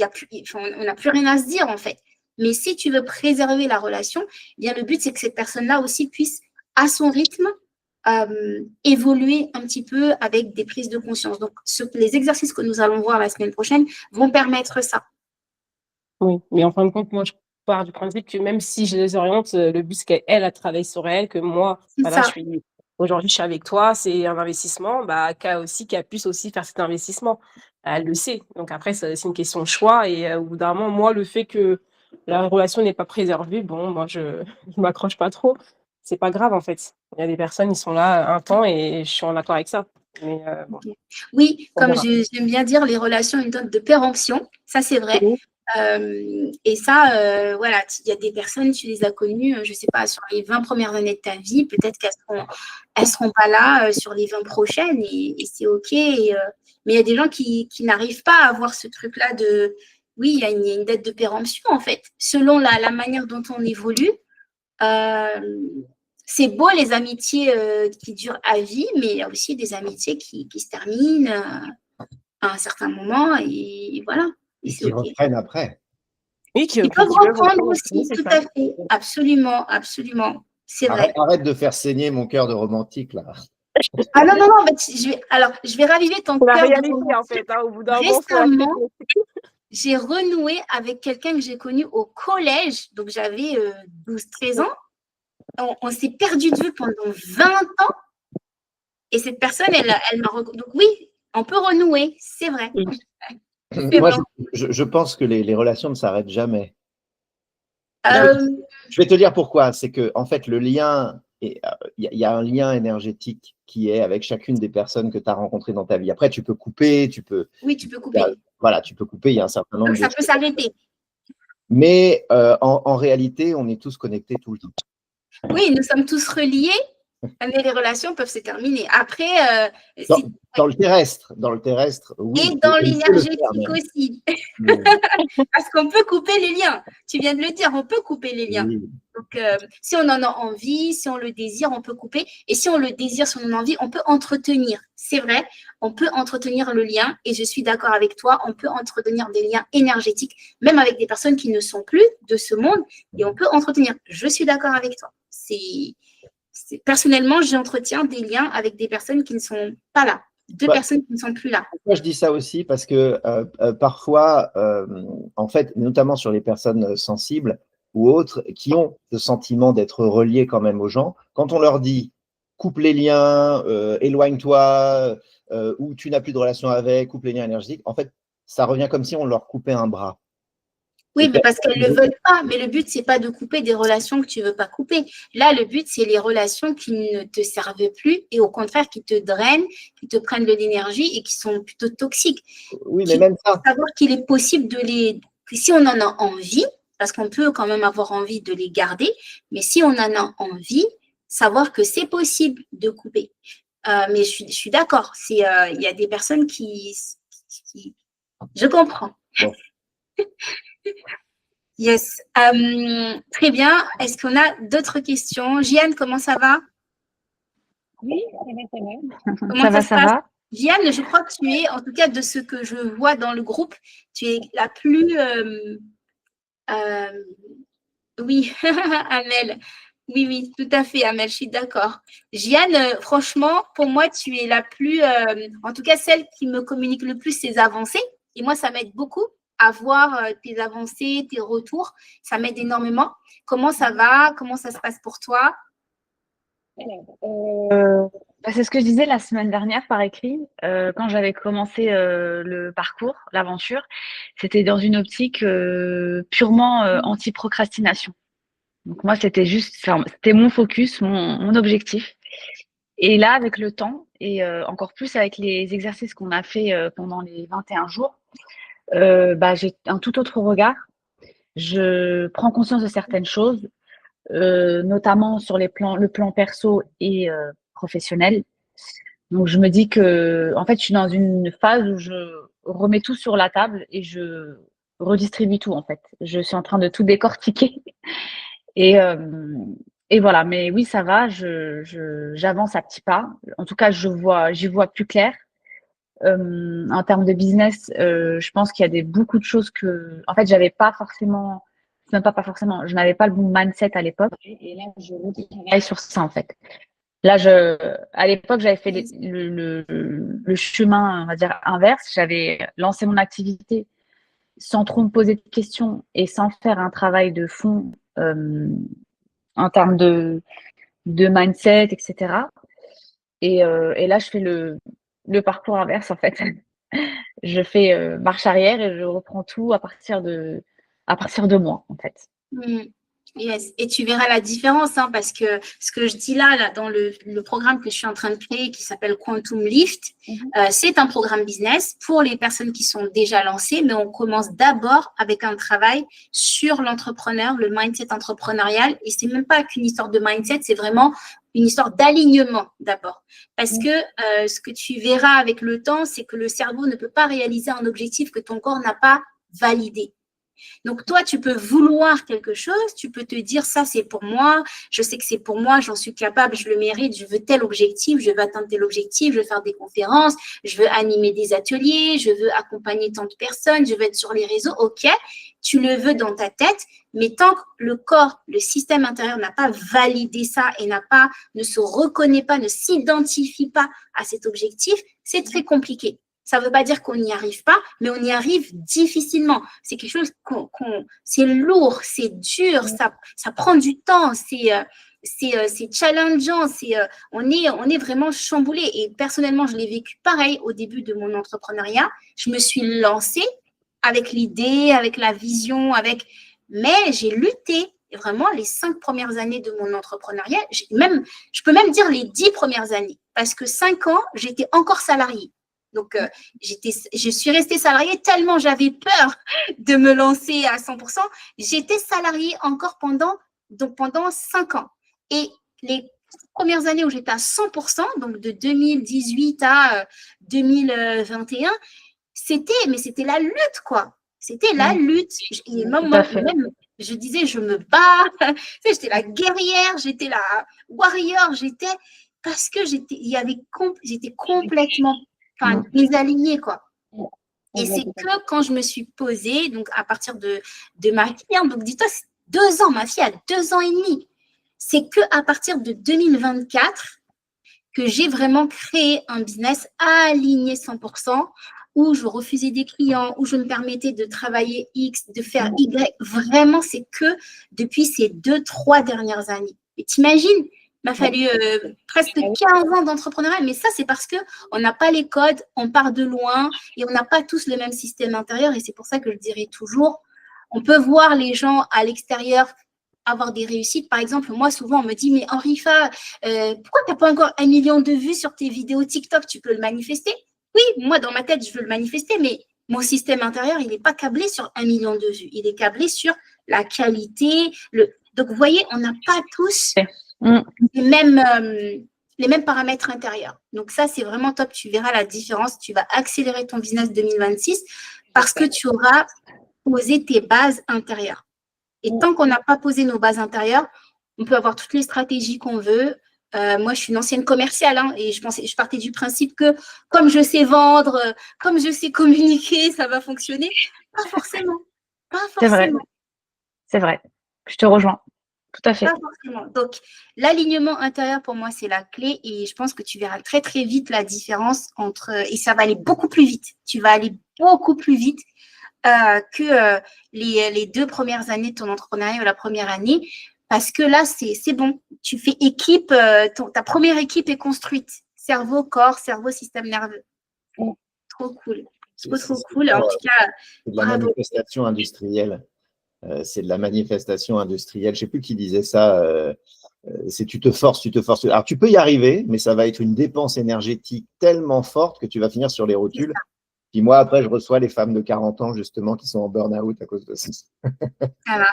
on n'a plus rien à se dire en fait. Mais si tu veux préserver la relation, eh bien le but c'est que cette personne-là aussi puisse à son rythme, évoluer un petit peu avec des prises de conscience. Donc, les exercices que nous allons voir la semaine prochaine vont permettre ça. Oui, mais en fin de compte, moi, je pars du principe que même si je les oriente, le but, c'est qu'elle, elle travaille sur elle, que moi, C'est voilà, ça. aujourd'hui, je suis avec toi, c'est un investissement, bah, qu'elle puisse aussi faire cet investissement. Elle le sait. Donc après, c'est une question de choix et au bout d'un moment, moi, le fait que la relation n'est pas préservée, bon, moi, je je m'accroche pas trop. C'est pas grave, en fait. Il y a des personnes, ils sont là un temps et je suis en accord avec ça. Mais bon, Oui, on comme verra. j'aime bien dire, les relations ont une note de péremption, ça c'est vrai. Oui, Et ça, voilà, il y a des personnes, tu les as connues, je ne sais pas, sur les 20 premières années de ta vie, peut-être qu'elles seront pas là sur les 20 prochaines et c'est OK. Mais il y a des gens qui n'arrivent pas à avoir ce truc-là de, oui, il y a une dette de péremption en fait, selon la manière dont on évolue. Euh, c'est beau les amitiés qui durent à vie, mais il y a aussi des amitiés qui se terminent à un certain moment et voilà, et Et c'est qui OK. reprennent après. oui, Ils peuvent qui peuvent reprendre reprendre, oui, aussi, c'est tout ça. à fait. Absolument, absolument. C'est vrai. Arrête de faire saigner mon cœur de romantique, là. Ah non, non, non, bah, je vais raviver ton C'est la cœur de réalité, en romantique. fait, hein, au bout d'un moment, faut Récemment, accepter. j'ai renoué avec quelqu'un que j'ai connu au collège. Donc, j'avais 12-13 ans. On s'est perdu de vue pendant 20 ans. Et cette personne, elle m'a reconnue. Donc, oui, on peut renouer, c'est vrai. Oui. C'est Moi, vrai. je pense que les relations ne s'arrêtent jamais. Euh, Je vais te dire pourquoi. C'est que, en fait, le lien, y a un lien énergétique qui est avec chacune des personnes que tu as rencontrées dans ta vie. Après, tu peux couper, oui, tu peux couper. voilà, tu peux couper, il y a un certain nombre Donc, de ça peut choses. s'arrêter. Mais en réalité, on est tous connectés tout le temps. Oui, nous sommes tous reliés, mais les relations peuvent se terminer. Après, Dans, dans le terrestre, et oui, dans on peut le faire l'énergétique même. aussi. Mais, Parce qu'on peut couper les liens. Tu viens de le dire, on peut couper les liens. oui. Donc, si on en a envie, si on le désire, on peut couper. Et si on le désire, si on en a envie, on peut entretenir. C'est vrai, on peut entretenir le lien. Et je suis d'accord avec toi, on peut entretenir des liens énergétiques, même avec des personnes qui ne sont plus de ce monde. Et on peut entretenir. Je suis d'accord avec toi. Personnellement, j'entretiens des liens avec des personnes qui ne sont pas là. Deux Bah, personnes qui ne sont plus là. Moi, je dis ça aussi parce que parfois, en fait, notamment sur les personnes sensibles ou autres, qui ont ce sentiment d'être reliées quand même aux gens, quand on leur dit coupe les liens, éloigne-toi, ou tu n'as plus de relation avec, coupe les liens énergétiques, en fait, ça revient comme si on leur coupait un bras. Oui, Et mais parce qu'elles ne le veulent pas. Mais le but, c'est pas de couper des relations que tu ne veux pas couper. Là, le but, c'est les relations qui ne te servent plus et au contraire qui te drainent, qui te prennent de l'énergie et qui sont plutôt toxiques. oui, mais même ça. Savoir qu'il est possible si on en a envie, parce qu'on peut quand même avoir envie de les garder, mais si on en a envie, savoir que c'est possible de couper. Mais je suis d'accord. Il y a des personnes qui... Je comprends. Bon. Yes. Très bien. Est-ce qu'on a d'autres questions? Jeanne, comment ça va? Oui, ça va, ça va. Comment Ça va, se ça passe? va. Jeanne, je crois que tu es, en tout cas de ce que je vois dans le groupe, tu es la plus... oui, Amel. Oui, oui, tout à fait, Amel, je suis d'accord. Jeanne, franchement, pour moi, tu es la plus, en tout cas, celle qui me communique le plus ses avancées. Et moi, ça m'aide beaucoup à voir tes avancées, tes retours. Ça m'aide énormément. Comment ça va? Comment ça se passe pour toi? C'est ce que je disais la semaine dernière par écrit, quand j'avais commencé le parcours, l'aventure. C'était dans une optique purement anti-procrastination. Donc moi, c'était juste, c'était mon focus, mon objectif. Et là, avec le temps, et encore plus avec les exercices qu'on a fait pendant les 21 jours, j'ai un tout autre regard. Je prends conscience de certaines choses, notamment sur le plan perso et professionnel. Donc je me dis que, en fait, je suis dans une phase où je remets tout sur la table et je redistribue tout, en fait. Je suis en train de tout décortiquer. Et, euh, et voilà, mais oui, ça va, j'avance à petits pas. En tout cas, j'y vois plus clair. En termes de business, je pense qu'il y a beaucoup de choses en fait, j'avais pas forcément c'est même pas forcément, je n'avais pas le bon mindset à l'époque. Et là, je retravaille sur ça, en fait. Là, à l'époque, j'avais fait le chemin, on va dire, inverse. J'avais lancé mon activité sans trop me poser de questions et sans faire un travail de fond en termes de mindset, etc. Et là, je fais le parcours inverse, en fait. Je fais marche arrière et je reprends tout à partir de moi, en fait. Yes. Et tu verras la différence, hein, parce que ce que je dis là dans le programme que je suis en train de créer qui s'appelle Quantum Lift, c'est un programme business pour les personnes qui sont déjà lancées, mais on commence d'abord avec un travail sur l'entrepreneur, le mindset entrepreneurial. Et c'est même pas qu'une histoire de mindset, c'est vraiment une histoire d'alignement d'abord. Parce que ce que tu verras avec le temps, c'est que le cerveau ne peut pas réaliser un objectif que ton corps n'a pas validé. Donc, toi, tu peux vouloir quelque chose, tu peux te dire, ça, c'est pour moi, je sais que c'est pour moi, j'en suis capable, je le mérite, je veux tel objectif, je veux atteindre tel objectif, je veux faire des conférences, je veux animer des ateliers, je veux accompagner tant de personnes, je veux être sur les réseaux, ok, tu le veux dans ta tête, mais tant que le corps, le système intérieur n'a pas validé ça et ne se reconnaît pas, ne s'identifie pas à cet objectif, c'est très compliqué. Ça ne veut pas dire qu'on n'y arrive pas, mais on y arrive difficilement. C'est quelque chose c'est lourd, c'est dur, ça prend du temps, c'est challengeant, on est vraiment chamboulé. Et personnellement, je l'ai vécu pareil au début de mon entrepreneuriat. Je me suis lancée avec l'idée, avec la vision, mais j'ai lutté. Et vraiment, les 5 premières années de mon entrepreneuriat, je peux même dire les 10 premières années, parce que 5 ans, j'étais encore salariée. Donc, je suis restée salariée tellement j'avais peur de me lancer à 100%. J'étais salariée encore pendant 5 ans. Et les premières années où j'étais à 100%, donc de 2018 à 2021, c'était la lutte, quoi. C'était la lutte. Et même, je disais, je me bats. J'étais la guerrière, j'étais la warrior, parce que j'étais complètement désalignée, quoi. Et c'est que quand je me suis posée, donc à partir de ma fille, donc dis-toi, 2 ans, ma fille a 2 ans et demi. C'est que à partir de 2024 que j'ai vraiment créé un business aligné 100%, où je refusais des clients, où je me permettais de travailler X, de faire Y. Vraiment, c'est que depuis ces 2-3 dernières années. Et t'imagines, il m'a fallu presque 15 ans d'entrepreneuriat, mais ça, c'est parce qu'on n'a pas les codes, on part de loin et on n'a pas tous le même système intérieur. Et c'est pour ça que je dirais toujours, on peut voir les gens à l'extérieur avoir des réussites. Par exemple, moi, souvent, on me dit, mais Henrifa, pourquoi tu n'as pas encore 1 million de vues sur tes vidéos TikTok? Tu peux le manifester? Oui, moi, dans ma tête, je veux le manifester, mais mon système intérieur, il n'est pas câblé sur 1 million de vues. Il est câblé sur la qualité. Donc, vous voyez, on n'a pas tous les mêmes paramètres intérieurs. Donc, ça, c'est vraiment top. Tu verras la différence. Tu vas accélérer ton business 2026 parce que tu auras posé tes bases intérieures. Et tant qu'on n'a pas posé nos bases intérieures, on peut avoir toutes les stratégies qu'on veut. Moi, je suis une ancienne commerciale et je partais du principe que comme je sais vendre, comme je sais communiquer, ça va fonctionner. Pas forcément. Pas forcément. C'est vrai. Je te rejoins. Tout à fait. Pas forcément. Donc, l'alignement intérieur, pour moi, c'est la clé et je pense que tu verras très, très vite la différence et ça va aller beaucoup plus vite. Tu vas aller beaucoup plus vite que les 2 premières années de ton entrepreneuriat ou la première année. Parce que là, c'est bon. Tu fais équipe, ta première équipe est construite. Cerveau, corps, cerveau, système nerveux. Trop cool. Trop cool. En tout cas, c'est de la manifestation industrielle. C'est de la manifestation industrielle. Je ne sais plus qui disait ça. C'est tu te forces. Alors, tu peux y arriver, mais ça va être une dépense énergétique tellement forte que tu vas finir sur les rotules. Puis moi, après, je reçois les femmes de 40 ans, justement, qui sont en burn-out à cause de ça. Voilà.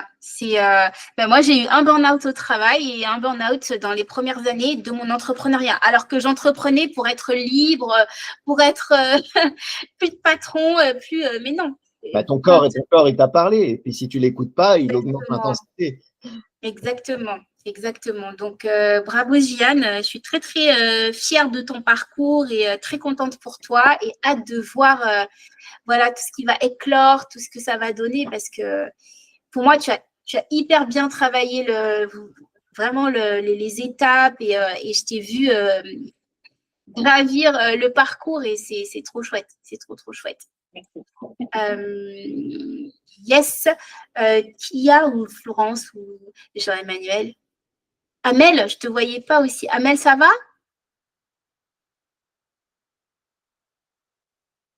Moi, j'ai eu un burn-out au travail et un burn-out dans les premières années de mon entrepreneuriat. Alors que j'entreprenais pour être libre, pour être plus de patron, mais non. Ton corps, il t'a parlé. Et puis, si tu ne l'écoutes pas, il augmente l'intensité. Exactement. Donc, bravo, Gianne. Je suis très, très fière de ton parcours et très contente pour toi et hâte de voir tout ce qui va éclore, tout ce que ça va donner parce que pour moi, tu Tu as hyper bien travaillé vraiment les étapes et je t'ai vu gravir le parcours et c'est trop chouette. C'est trop, trop chouette. Yes. Kia ou Florence ou Jean-Emmanuel? Amel, je ne te voyais pas aussi. Amel, ça va?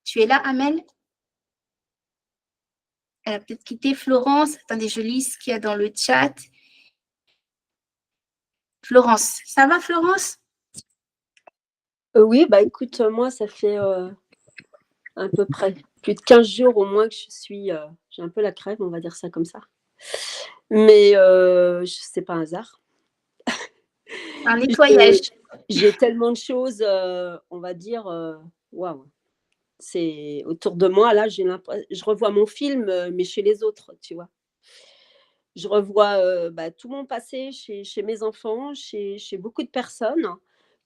Tu es là, Amel? Elle a peut-être quitté. Florence, attendez, je lis ce qu'il y a dans le chat. Florence, ça va, Florence? Oui, bah écoute, moi, ça fait à peu près plus de 15 jours au moins que j'ai un peu la crève, on va dire ça comme ça. Mais c'est pas un hasard. Un nettoyage. J'ai tellement de choses, on va dire, waouh. C'est autour de moi, là, je revois mon film, mais chez les autres, tu vois. Je revois tout mon passé chez mes enfants, chez beaucoup de personnes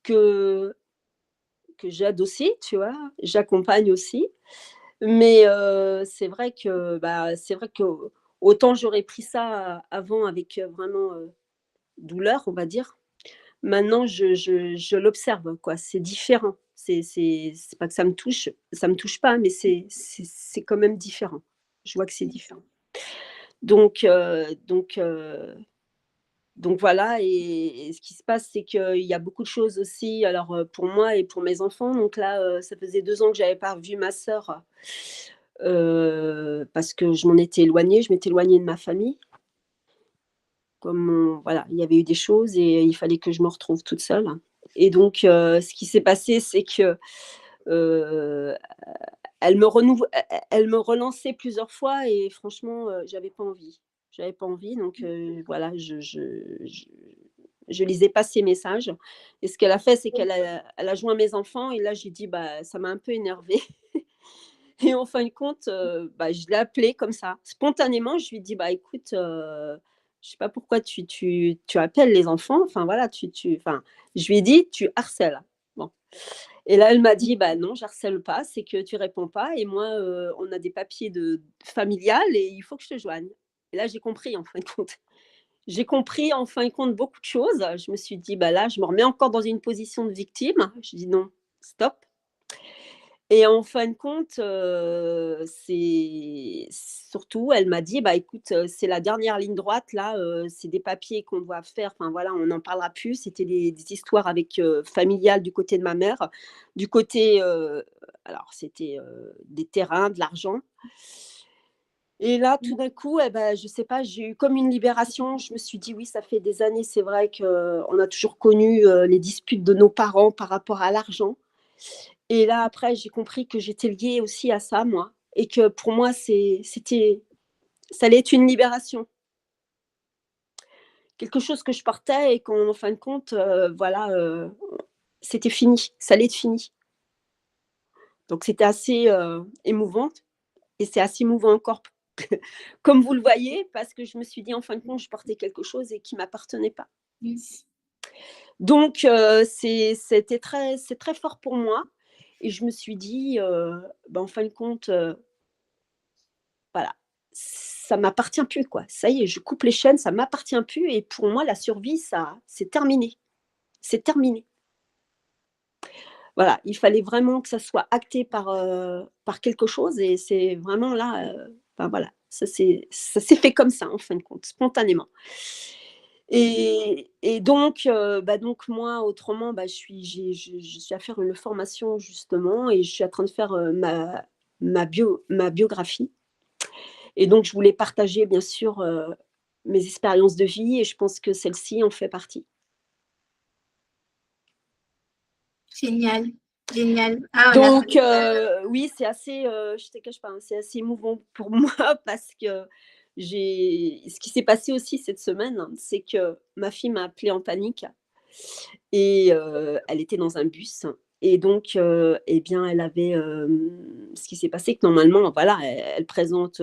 que j'aide aussi, tu vois, j'accompagne aussi. Mais c'est vrai que autant j'aurais pris ça avant avec vraiment douleur, on va dire. Maintenant, je l'observe, quoi. C'est différent. C'est pas que ça me touche pas, mais c'est quand même différent. Je vois que c'est différent. Donc voilà, et ce qui se passe, c'est qu'il y a beaucoup de choses aussi, alors pour moi et pour mes enfants. Donc là, ça faisait 2 ans que j'avais pas revu ma sœur, parce que je m'étais éloignée de ma famille. Comme voilà, il y avait eu des choses et il fallait que je me retrouve toute seule. Et donc ce qui s'est passé, c'est que elle me relançait plusieurs fois et franchement, j'avais pas envie. Donc voilà, je lisais pas ses messages. Et ce qu'elle a fait, c'est qu'elle a joint mes enfants et là, j'ai dit: «Bah, ça m'a un peu énervée». Et en fin de compte, je l'ai appelée comme ça. Spontanément, je lui ai dit: «Bah, écoute, je sais pas pourquoi tu appelles les enfants, enfin voilà, enfin», je lui ai dit: «Tu harcèles». Bon, et là, elle m'a dit: «Bah non, j'harcèle pas, c'est que tu réponds pas et moi, on a des papiers de familial et il faut que je te joigne». Et là, j'ai compris en fin de compte. J'ai compris en fin de compte beaucoup de choses. Je me suis dit: «Bah là, je me remets encore dans une position de victime». Je dis: «Non, stop». Et en fin de compte, c'est surtout, elle m'a dit: «Bah, écoute, c'est la dernière ligne droite là, c'est des papiers qu'on doit faire, enfin voilà, on n'en parlera plus». C'était des histoires avec, familiales du côté de ma mère. Du côté, alors c'était, des terrains, de l'argent. Et là, tout d'un coup, eh bah, je sais pas, j'ai eu comme une libération. Je me suis dit: «Oui, ça fait des années, c'est vrai qu'on a toujours connu, les disputes de nos parents par rapport à l'argent». Et là, après, j'ai compris que j'étais liée aussi à ça, moi, et que pour moi, ça allait être une libération. Quelque chose que je portais et qu'en fin de compte, voilà, c'était fini, ça allait être fini. Donc c'était assez, émouvant, et c'est assez émouvant encore comme vous le voyez, parce que je me suis dit: «En fin de compte, je portais quelque chose et qui m'appartenait pas». Yes. Donc c'est très fort pour moi, et je me suis dit, en fin de compte, voilà, ça m'appartient plus, quoi. Ça y est, je coupe les chaînes, ça m'appartient plus, et pour moi, la survie, ça c'est terminé. C'est terminé. Voilà, il fallait vraiment que ça soit acté par quelque chose, et c'est vraiment là, voilà, ça s'est fait comme ça, en fin de compte, spontanément. Et donc moi, autrement, je suis à faire une formation justement, et je suis en train de faire, ma biographie. Et donc je voulais partager bien sûr, mes expériences de vie, et je pense que celle-ci en fait partie. Génial, génial. Ah, Donc oui, c'est assez, je te cache pas, hein, c'est assez émouvant pour moi parce que ce qui s'est passé aussi cette semaine, hein, c'est que ma fille m'a appelée en panique, et elle était dans un bus, et donc et bien elle avait, ce qui s'est passé, que normalement voilà, elle présente,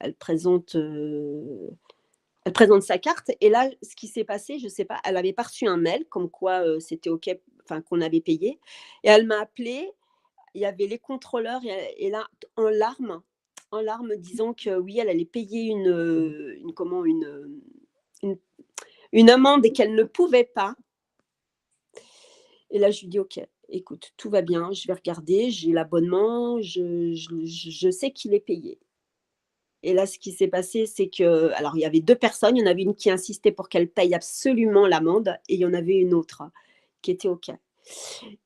elle présente sa carte, et là, ce qui s'est passé, je sais pas, elle avait pas reçu un mail comme quoi, c'était OK, enfin qu'on avait payé, et elle m'a appelée. Il y avait les contrôleurs, et là, en larmes, en larmes, disant que oui, elle allait payer une amende et qu'elle ne pouvait pas. Et là, je lui dis, OK, écoute, tout va bien, je vais regarder, j'ai l'abonnement, je sais qu'il est payé. Et là, ce qui s'est passé, c'est que, alors, il y avait 2 personnes, il y en avait une qui insistait pour qu'elle paye absolument l'amende et il y en avait une autre qui était OK.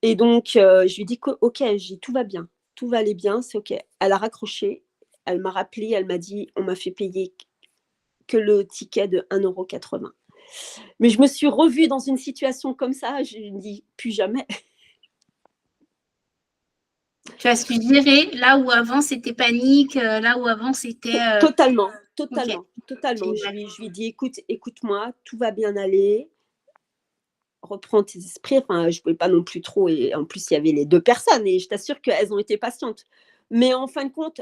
Et donc, je lui dis: «OK», je dis: «Tout va bien, tout va aller bien, c'est OK». Elle a raccroché, elle m'a rappelé, elle m'a dit: «On m'a fait payer que le ticket de 1,80 €». Mais je me suis revue dans une situation comme ça, je me dis: «Plus jamais». Tu as su gérer là où avant c'était panique, là où avant c'était. Totalement, Ok, totalement, totalement. Je génial. lui dis: «Écoute-moi, tout va bien aller, reprends tes esprits». Enfin, je pouvais pas non plus trop et en plus, il y avait les 2 personnes et je t'assure qu'elles ont été patientes. Mais en fin de compte,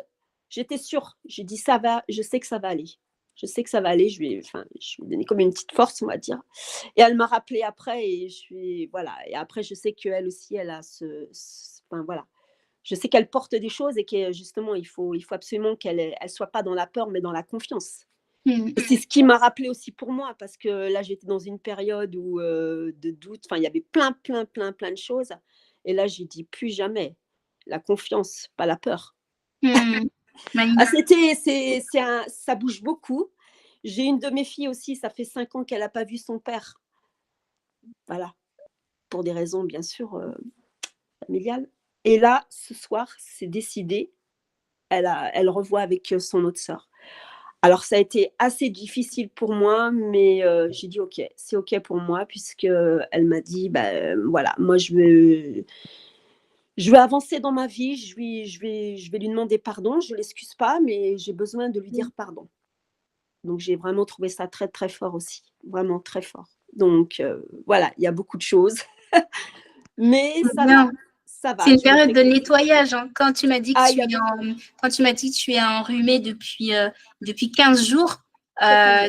j'étais sûre. J'ai dit: «Ça va, je sais que ça va aller. Je sais que ça va aller». Je lui ai donné comme une petite force, on va dire et elle m'a rappelé après et voilà et après je sais qu'elle aussi, elle a enfin voilà. Je sais qu'elle porte des choses et que justement, il faut absolument qu'elle soit pas dans la peur, mais dans la confiance. Mm. Et c'est ce qui m'a rappelé aussi pour moi, parce que là, j'étais dans une période où, de doute, enfin, il y avait plein, plein, plein, plein de choses. Et là, j'ai dit plus jamais. La confiance, pas la peur. Mm. Ah, Magnifique. ça bouge beaucoup. J'ai une de mes filles aussi, ça fait 5 ans qu'elle n'a pas vu son père. Voilà, pour des raisons bien sûr familiales. Et là, ce soir, c'est décidé. Elle revoit avec son autre sœur. Alors ça a été assez difficile pour moi, mais j'ai dit: «OK, c'est OK pour moi» puisqu'elle m'a dit: «Bah, voilà, moi je veux avancer dans ma vie, je vais lui demander pardon, je l'excuse pas, mais j'ai besoin de lui dire pardon». Donc j'ai vraiment trouvé ça très, très fort aussi, vraiment très fort. Donc voilà, il y a beaucoup de choses, mais ça va, Bien. ça C'est va, une je me période fais de confiance. nettoyage, hein. Quand tu m'as dit que Ah, il y a beaucoup, quand tu m'as dit que tu es enrhumée depuis 15 jours, totalement,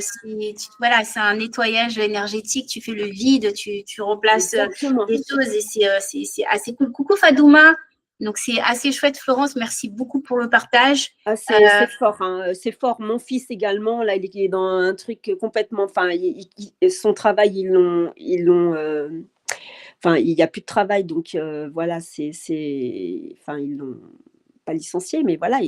voilà, c'est un nettoyage énergétique. Tu fais le vide, tu remplaces exactement. des choses et c'est assez cool. Coucou Fadouma. Donc c'est assez chouette, Florence. Merci beaucoup pour le partage. Ah, c'est fort, hein, c'est fort. Mon fils également, là, il est dans un truc complètement. Enfin, son travail, enfin, il n'y a plus de travail, donc voilà, enfin, ils l'ont pas licencié, mais voilà.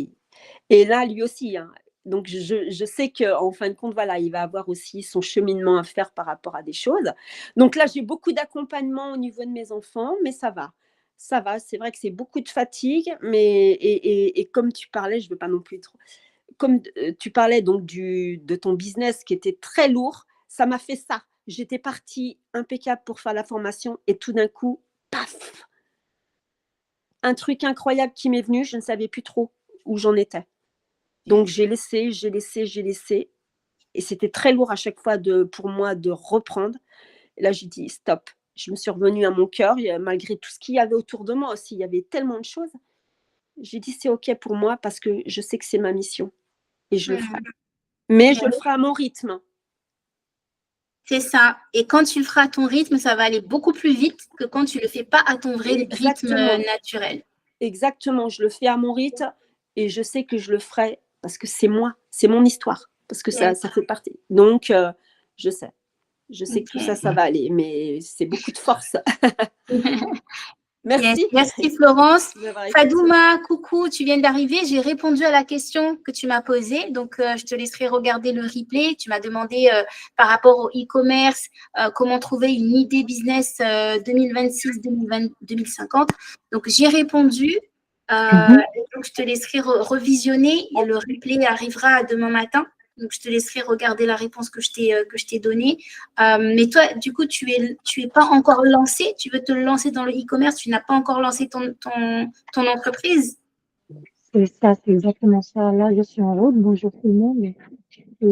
Et là, lui aussi, hein. Donc, je sais qu'en fin de compte, voilà, il va avoir aussi son cheminement à faire par rapport à des choses. Donc là, j'ai beaucoup d'accompagnement au niveau de mes enfants, mais ça va. Ça va, c'est vrai que c'est beaucoup de fatigue, mais et comme tu parlais, je ne veux pas non plus trop. Comme tu parlais donc de ton business qui était très lourd, ça m'a fait ça. J'étais partie impeccable pour faire la formation et tout d'un coup, paf, un truc incroyable qui m'est venu, je ne savais plus trop où j'en étais. Donc j'ai laissé, j'ai laissé, j'ai laissé et c'était très lourd à chaque fois pour moi de reprendre. Et là, j'ai dit: «Stop». Je me suis revenue à mon cœur, malgré tout ce qu'il y avait autour de moi aussi, il y avait tellement de choses. J'ai dit: «C'est OK pour moi parce que je sais que c'est ma mission et je le ferai». Mais je le ferai à mon rythme. C'est ça. Et quand tu le feras à ton rythme, ça va aller beaucoup plus vite que quand tu ne le fais pas à ton vrai rythme Exactement, naturel. exactement. Je le fais à mon rythme et je sais que je le ferai parce que c'est moi, c'est mon histoire, parce que ça Yes. ça fait partie. Donc je sais. Je sais que tout ça, Ok. ça va aller, mais c'est beaucoup de force. Yes. Merci Merci Florence. de m'avoir écoutée. Fadouma, coucou, tu viens d'arriver. J'ai répondu à la question que tu m'as posée. Donc, je te laisserai regarder le replay. Tu m'as demandé par rapport au e-commerce, comment trouver une idée business 2026-2050. Donc, j'ai répondu. Donc, je te laisserai revisionner. Et le replay arrivera demain matin. Donc, je te laisserai regarder la réponse que je t'ai donnée. Mais toi, du coup, tu es pas encore lancé. Tu veux te lancer dans le e-commerce. Tu n'as pas encore lancé ton entreprise. C'est ça, c'est exactement ça. Là, je suis en route. Bonjour tout le monde. Et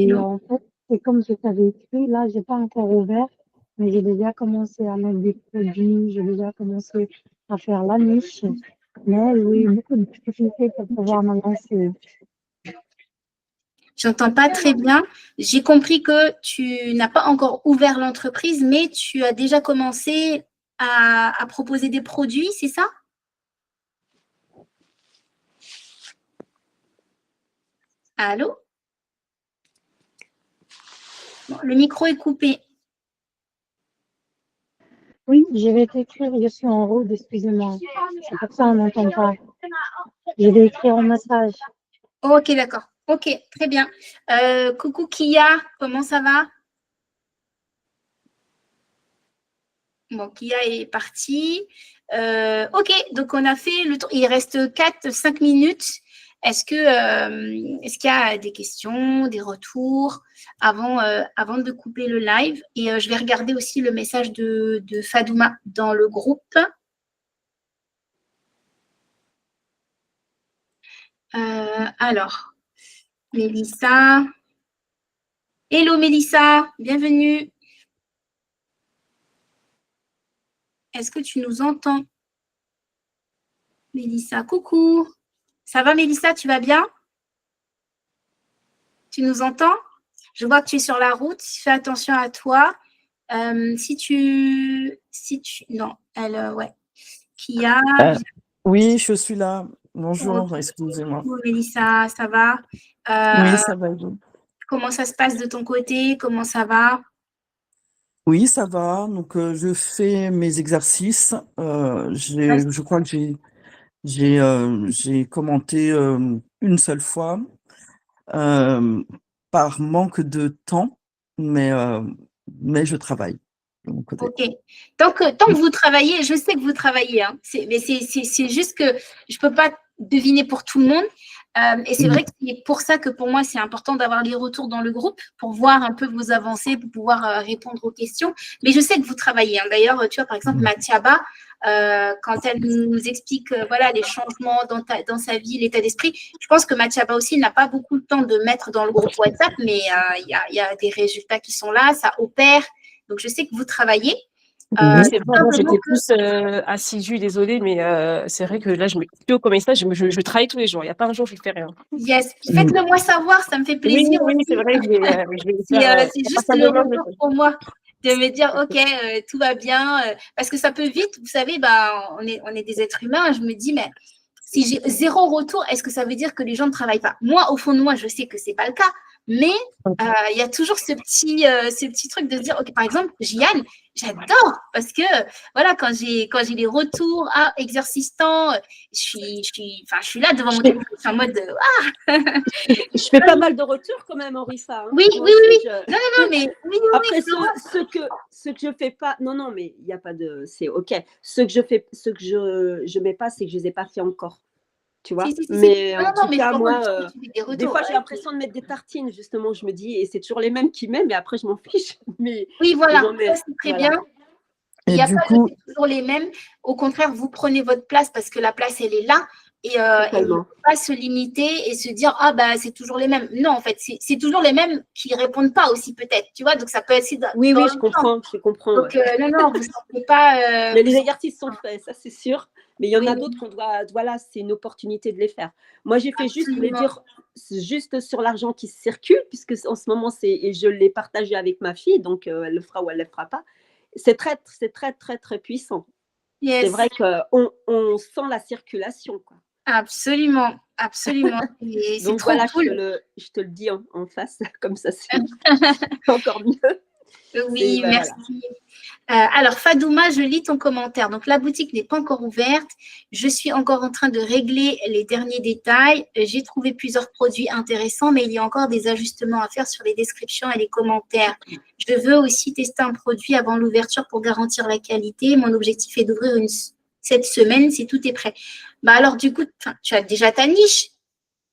Hello. en fait, c'est comme je t'avais écrit, là, j'ai pas encore ouvert, mais j'ai déjà commencé à mettre des produits, j'ai déjà commencé à faire la niche. Mais j'ai eu beaucoup de difficultés pour pouvoir me lancer. J'entends pas très bien. J'ai compris que tu n'as pas encore ouvert l'entreprise, mais tu as déjà commencé à proposer des produits, c'est ça? Allô? Bon, le micro est coupé. Oui, je vais t'écrire, je suis en route, excusez-moi. C'est pour ça qu'on n'entend pas. Je vais écrire un message. Ok, d'accord. Ok, très bien. Coucou Kia, comment ça va? Bon, Kia est partie. Ok, donc on a fait le tour. Il reste 4-5 minutes. Est-ce qu'il y a des questions, des retours avant de couper le live? Et je vais regarder aussi le message de Fadouma dans le groupe. Alors, Mélissa. Hello Mélissa, bienvenue. Est-ce que tu nous entends? Mélissa, coucou. Ça va Mélissa, tu vas bien? Tu nous entends? Je vois que tu es sur la route. Fais attention à toi. Non, ouais. Kia. Oui, je suis là. Bonjour, excusez-moi. Bonjour, Mélissa, ça va? Oui, ça va. Vous? Comment ça se passe de ton côté? Comment ça va? Oui, ça va. Donc, je fais mes exercices. Je crois que j'ai commenté une seule fois par manque de temps, mais je travaille de mon côté. Ok. Tant que vous travaillez, je sais que vous travaillez, hein, mais c'est juste que je ne peux pas deviner pour tout le monde. Et c'est vrai que c'est pour ça que pour moi, c'est important d'avoir les retours dans le groupe pour voir un peu vos avancées, pour pouvoir répondre aux questions. Mais je sais que vous travaillez. Hein. D'ailleurs, tu vois, par exemple, Mathiaba, quand elle nous explique voilà, les changements dans sa vie, l'état d'esprit, je pense que Mathiaba aussi n'a pas beaucoup de temps de mettre dans le groupe WhatsApp, mais il y a des résultats qui sont là, ça opère. Donc, je sais que vous travaillez. C'est vrai, moi j'étais plus assidue, désolée, mais c'est vrai que là je mets plus comme ça, je travaille tous les jours. Il n'y a pas un jour où je ne fais rien. Yes. Faites-le moi savoir, ça me fait plaisir. Oui, c'est vrai, je vais c'est juste le retour pour moi de me dire ok, tout va bien, parce que ça peut vite, vous savez, on est des êtres humains. Je me dis mais si j'ai 0 retour, est-ce que ça veut dire que les gens ne travaillent pas? Moi, au fond de moi, je sais que c'est pas le cas, mais il y a toujours ce petit truc de se dire ok, par exemple, Jiane, j'adore parce que voilà, quand j'ai les retours exercice temps, je suis là devant mon téléphone, je suis en mode Je fais pas mal de retours quand même, Orissa. Hein. Oui. Non, mais oui. Après, ce que je fais pas, non, mais il n'y a pas de, c'est ok. Ce que je mets pas, c'est que je les ai pas fait encore. Tu vois. Mais en tout cas, moi, des fois, j'ai l'impression de mettre des tartines, justement. Je me dis, et c'est toujours les mêmes qui mettent, mais après, je m'en fiche. Mais oui, voilà, ça c'est très bien. Il n'y a pas de toujours les mêmes. Au contraire, vous prenez votre place parce que la place, elle est là. Et il ne faut pas se limiter et se dire ah bah c'est toujours les mêmes. Non, en fait, c'est toujours les mêmes qui ne répondent pas aussi peut-être. Tu vois, donc ça peut être aussi oui, je comprends. Donc non, vous ne sentez pas. Mais les exercices sont faits, ça c'est sûr. Mais il y en a d'autres qu'on doit. Voilà, c'est une opportunité de les faire. Moi, j'ai fait juste les dire juste sur l'argent qui circule, puisque en ce moment et je l'ai partagé avec ma fille, donc elle le fera ou elle ne le fera pas. C'est très très puissant. Yes. C'est vrai qu'on sent la circulation, quoi. Absolument. Donc voilà, cool. je te le dis en face, comme ça c'est encore mieux. Oui, merci. Alors, Fadouma, je lis ton commentaire. Donc, la boutique n'est pas encore ouverte. Je suis encore en train de régler les derniers détails. J'ai trouvé plusieurs produits intéressants, mais il y a encore des ajustements à faire sur les descriptions et les commentaires. Je veux aussi tester un produit avant l'ouverture pour garantir la qualité. Mon objectif est d'ouvrir cette semaine si tout est prêt. Alors, du coup, tu as déjà ta niche.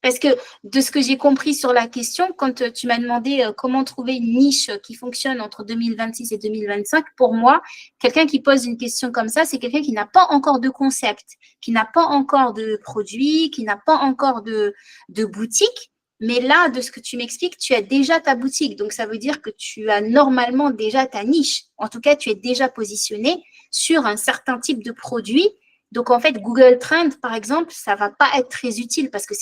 Parce que de ce que j'ai compris sur la question, quand tu m'as demandé comment trouver une niche qui fonctionne entre 2026 et 2025, pour moi, quelqu'un qui pose une question comme ça, c'est quelqu'un qui n'a pas encore de concept, qui n'a pas encore de produit, qui n'a pas encore de boutique. Mais là, de ce que tu m'expliques, tu as déjà ta boutique. Donc, ça veut dire que tu as normalement déjà ta niche. En tout cas, tu es déjà positionné sur un certain type de produit. Donc, en fait, Google Trends, par exemple, ça ne va pas être très utile parce que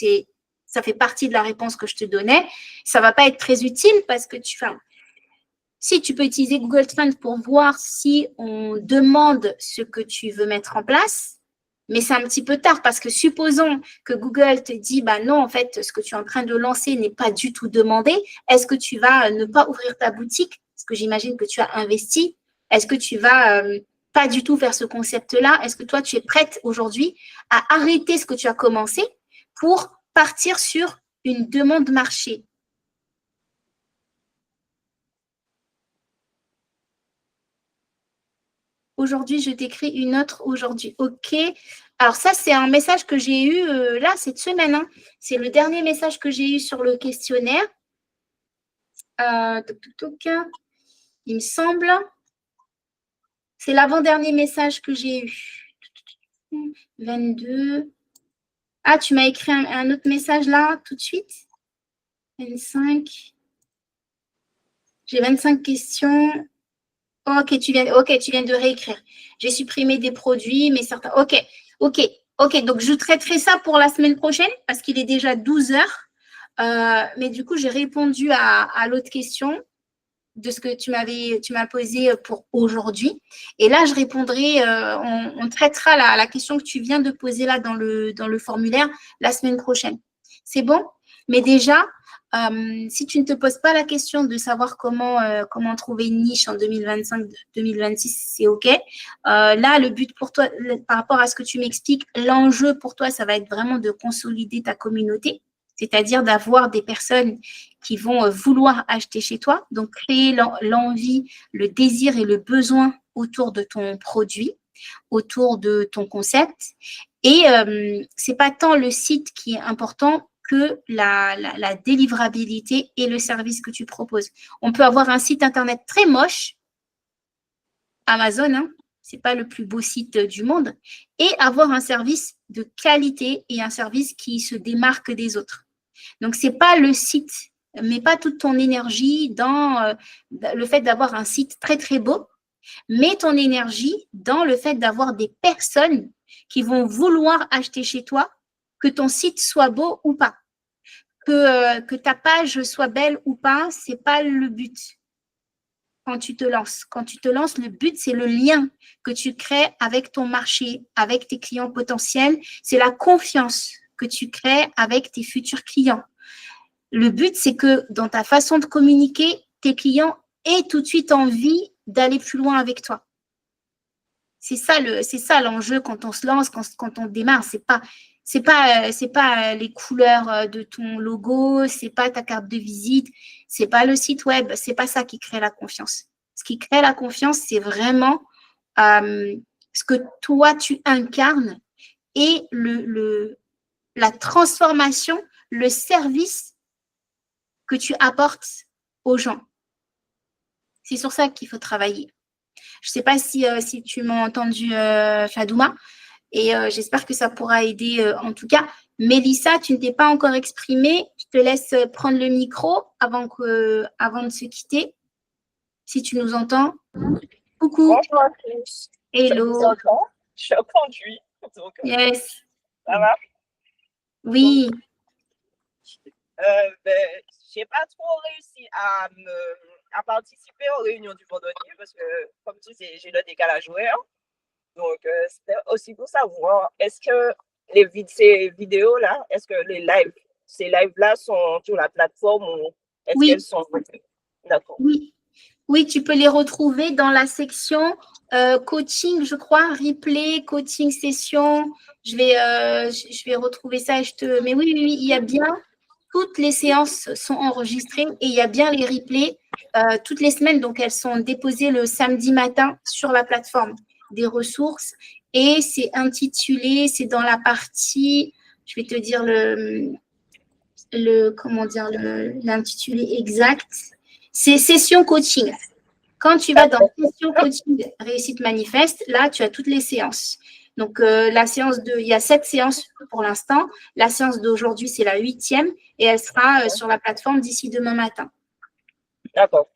ça fait partie de la réponse que je te donnais. Ça ne va pas être très utile parce que si tu peux utiliser Google Trends pour voir si on demande ce que tu veux mettre en place, Mais c'est un petit peu tard parce que supposons que Google te dit, bah non, en fait, ce que tu es en train de lancer n'est pas du tout demandé. Est-ce que tu vas ne pas ouvrir ta boutique? Parce que j'imagine que tu as investi. Est-ce que tu vas pas du tout faire ce concept-là? Est-ce que toi, tu es prête aujourd'hui à arrêter ce que tu as commencé pour partir sur une demande marché? Aujourd'hui, je t'écris une autre aujourd'hui. OK. Alors ça, c'est un message que j'ai eu là, cette semaine. Hein. C'est le dernier message que j'ai eu sur le questionnaire. Il me semble. C'est l'avant-dernier message que j'ai eu. 22. Ah, tu m'as écrit un autre message là, tout de suite. 25. J'ai 25 questions. Ok, tu viens de réécrire. J'ai supprimé des produits, mais certains. Ok. Donc, je traiterai ça pour la semaine prochaine parce qu'il est déjà 12 heures. Mais du coup, j'ai répondu à l'autre question de ce que tu m'as posé pour aujourd'hui. Et là, je répondrai, on traitera la question que tu viens de poser là dans le formulaire la semaine prochaine. C'est bon? Mais déjà, si tu ne te poses pas la question de savoir comment trouver une niche en 2025-2026, c'est OK. Là, le but pour toi, par rapport à ce que tu m'expliques, l'enjeu pour toi, ça va être vraiment de consolider ta communauté, c'est-à-dire d'avoir des personnes qui vont vouloir acheter chez toi, donc créer l'envie, le désir et le besoin autour de ton produit, autour de ton concept. Et c'est pas tant le site qui est important que la délivrabilité et le service que tu proposes. On peut avoir un site internet très moche, Amazon, hein, c'est pas le plus beau site du monde, et avoir un service de qualité et un service qui se démarque des autres. Donc, c'est pas le site, mets pas toute ton énergie dans le fait d'avoir un site très, très beau. Mets ton énergie dans le fait d'avoir des personnes qui vont vouloir acheter chez toi, que ton site soit beau ou pas. Que ta page soit belle ou pas, c'est pas le but quand tu te lances. Quand tu te lances, le but, c'est le lien que tu crées avec ton marché, avec tes clients potentiels. C'est la confiance que tu crées avec tes futurs clients. Le but, c'est que dans ta façon de communiquer, tes clients aient tout de suite envie d'aller plus loin avec toi. C'est ça l'enjeu quand on se lance, quand on démarre. C'est pas les couleurs de ton logo, c'est pas ta carte de visite, c'est pas le site web, c'est pas ça qui crée la confiance. Ce qui crée la confiance, c'est vraiment ce que toi tu incarnes et la transformation, le service que tu apportes aux gens. C'est sur ça qu'il faut travailler. Je ne sais pas si tu m'as entendu, Fadouma, et j'espère que ça pourra aider en tout cas. Mélissa, tu ne t'es pas encore exprimée. Je te laisse prendre le micro avant de se quitter, si tu nous entends. Coucou. Bonjour à tous. Hello. Je suis au conduit. Donc, yes. Ça va? Oui. Je n'ai pas trop réussi à participer aux réunions du vendredi parce que, comme tu sais, j'ai le décalage horaire. Donc, c'était aussi pour savoir, est-ce que ces vidéos-là, est-ce que ces lives-là sont sur la plateforme ou est-ce qu'elles sont... D'accord. Oui, tu peux les retrouver dans la section coaching, je crois, replay, coaching session. Je vais retrouver ça. Mais oui, il y a bien... Toutes les séances sont enregistrées et il y a bien les replays toutes les semaines. Donc, elles sont déposées le samedi matin sur la plateforme des ressources. Et c'est intitulé, c'est dans la partie, je vais te dire l'intitulé exact. C'est session coaching. Quand tu vas dans session coaching réussite manifeste, là, tu as toutes les séances. Donc, il y a 7 séances pour l'instant. La séance d'aujourd'hui, c'est la 8e et elle sera sur la plateforme d'ici demain matin. D'accord.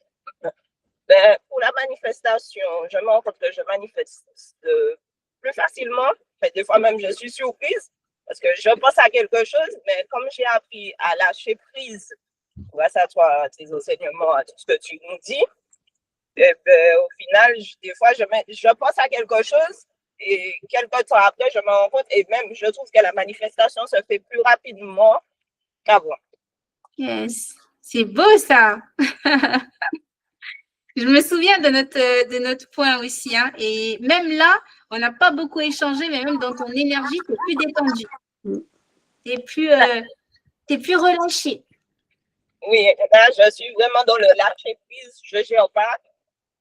Pour la manifestation, je me rends compte que je manifeste plus facilement. Des fois même, je suis surprise parce que je pense à quelque chose, mais comme j'ai appris à lâcher prise grâce à toi, à tes enseignements, à tout ce que tu nous dis, au final, des fois, je pense à quelque chose, Et quelque temps après, je me rends compte, et même je trouve que la manifestation se fait plus rapidement qu'avant. Yes. C'est beau ça. Je me souviens de notre point aussi. Hein. Et même là, on n'a pas beaucoup échangé, mais même dans ton énergie, tu es plus détendu. Tu es plus relâché. Oui, là, je suis vraiment dans le lâcher prise. Je ne gère pas.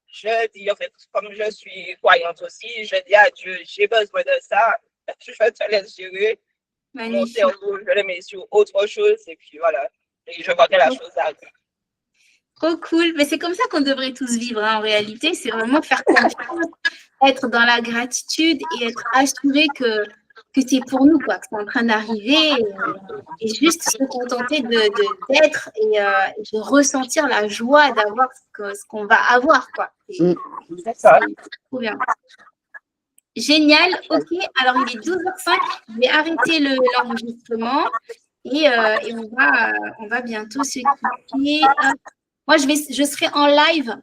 Je dis, en fait, comme je suis croyante aussi, je dis à Dieu, j'ai besoin de ça. Je te laisse gérer. Mon Magnifique. cerveau, je le mets sur autre chose. Et puis voilà. Et je vois que la chose arrive. Trop cool. Mais c'est comme ça qu'on devrait tous vivre hein, en réalité. C'est vraiment faire confiance, être dans la gratitude et être assuré que c'est pour nous, quoi, que c'est en train d'arriver et juste se contenter d'être et de ressentir la joie d'avoir ce qu'on va avoir, quoi. C'est trop bien. Génial. OK. Alors, il est 12h05. Je vais arrêter l'enregistrement et on va bientôt se quitter. Moi, je serai en live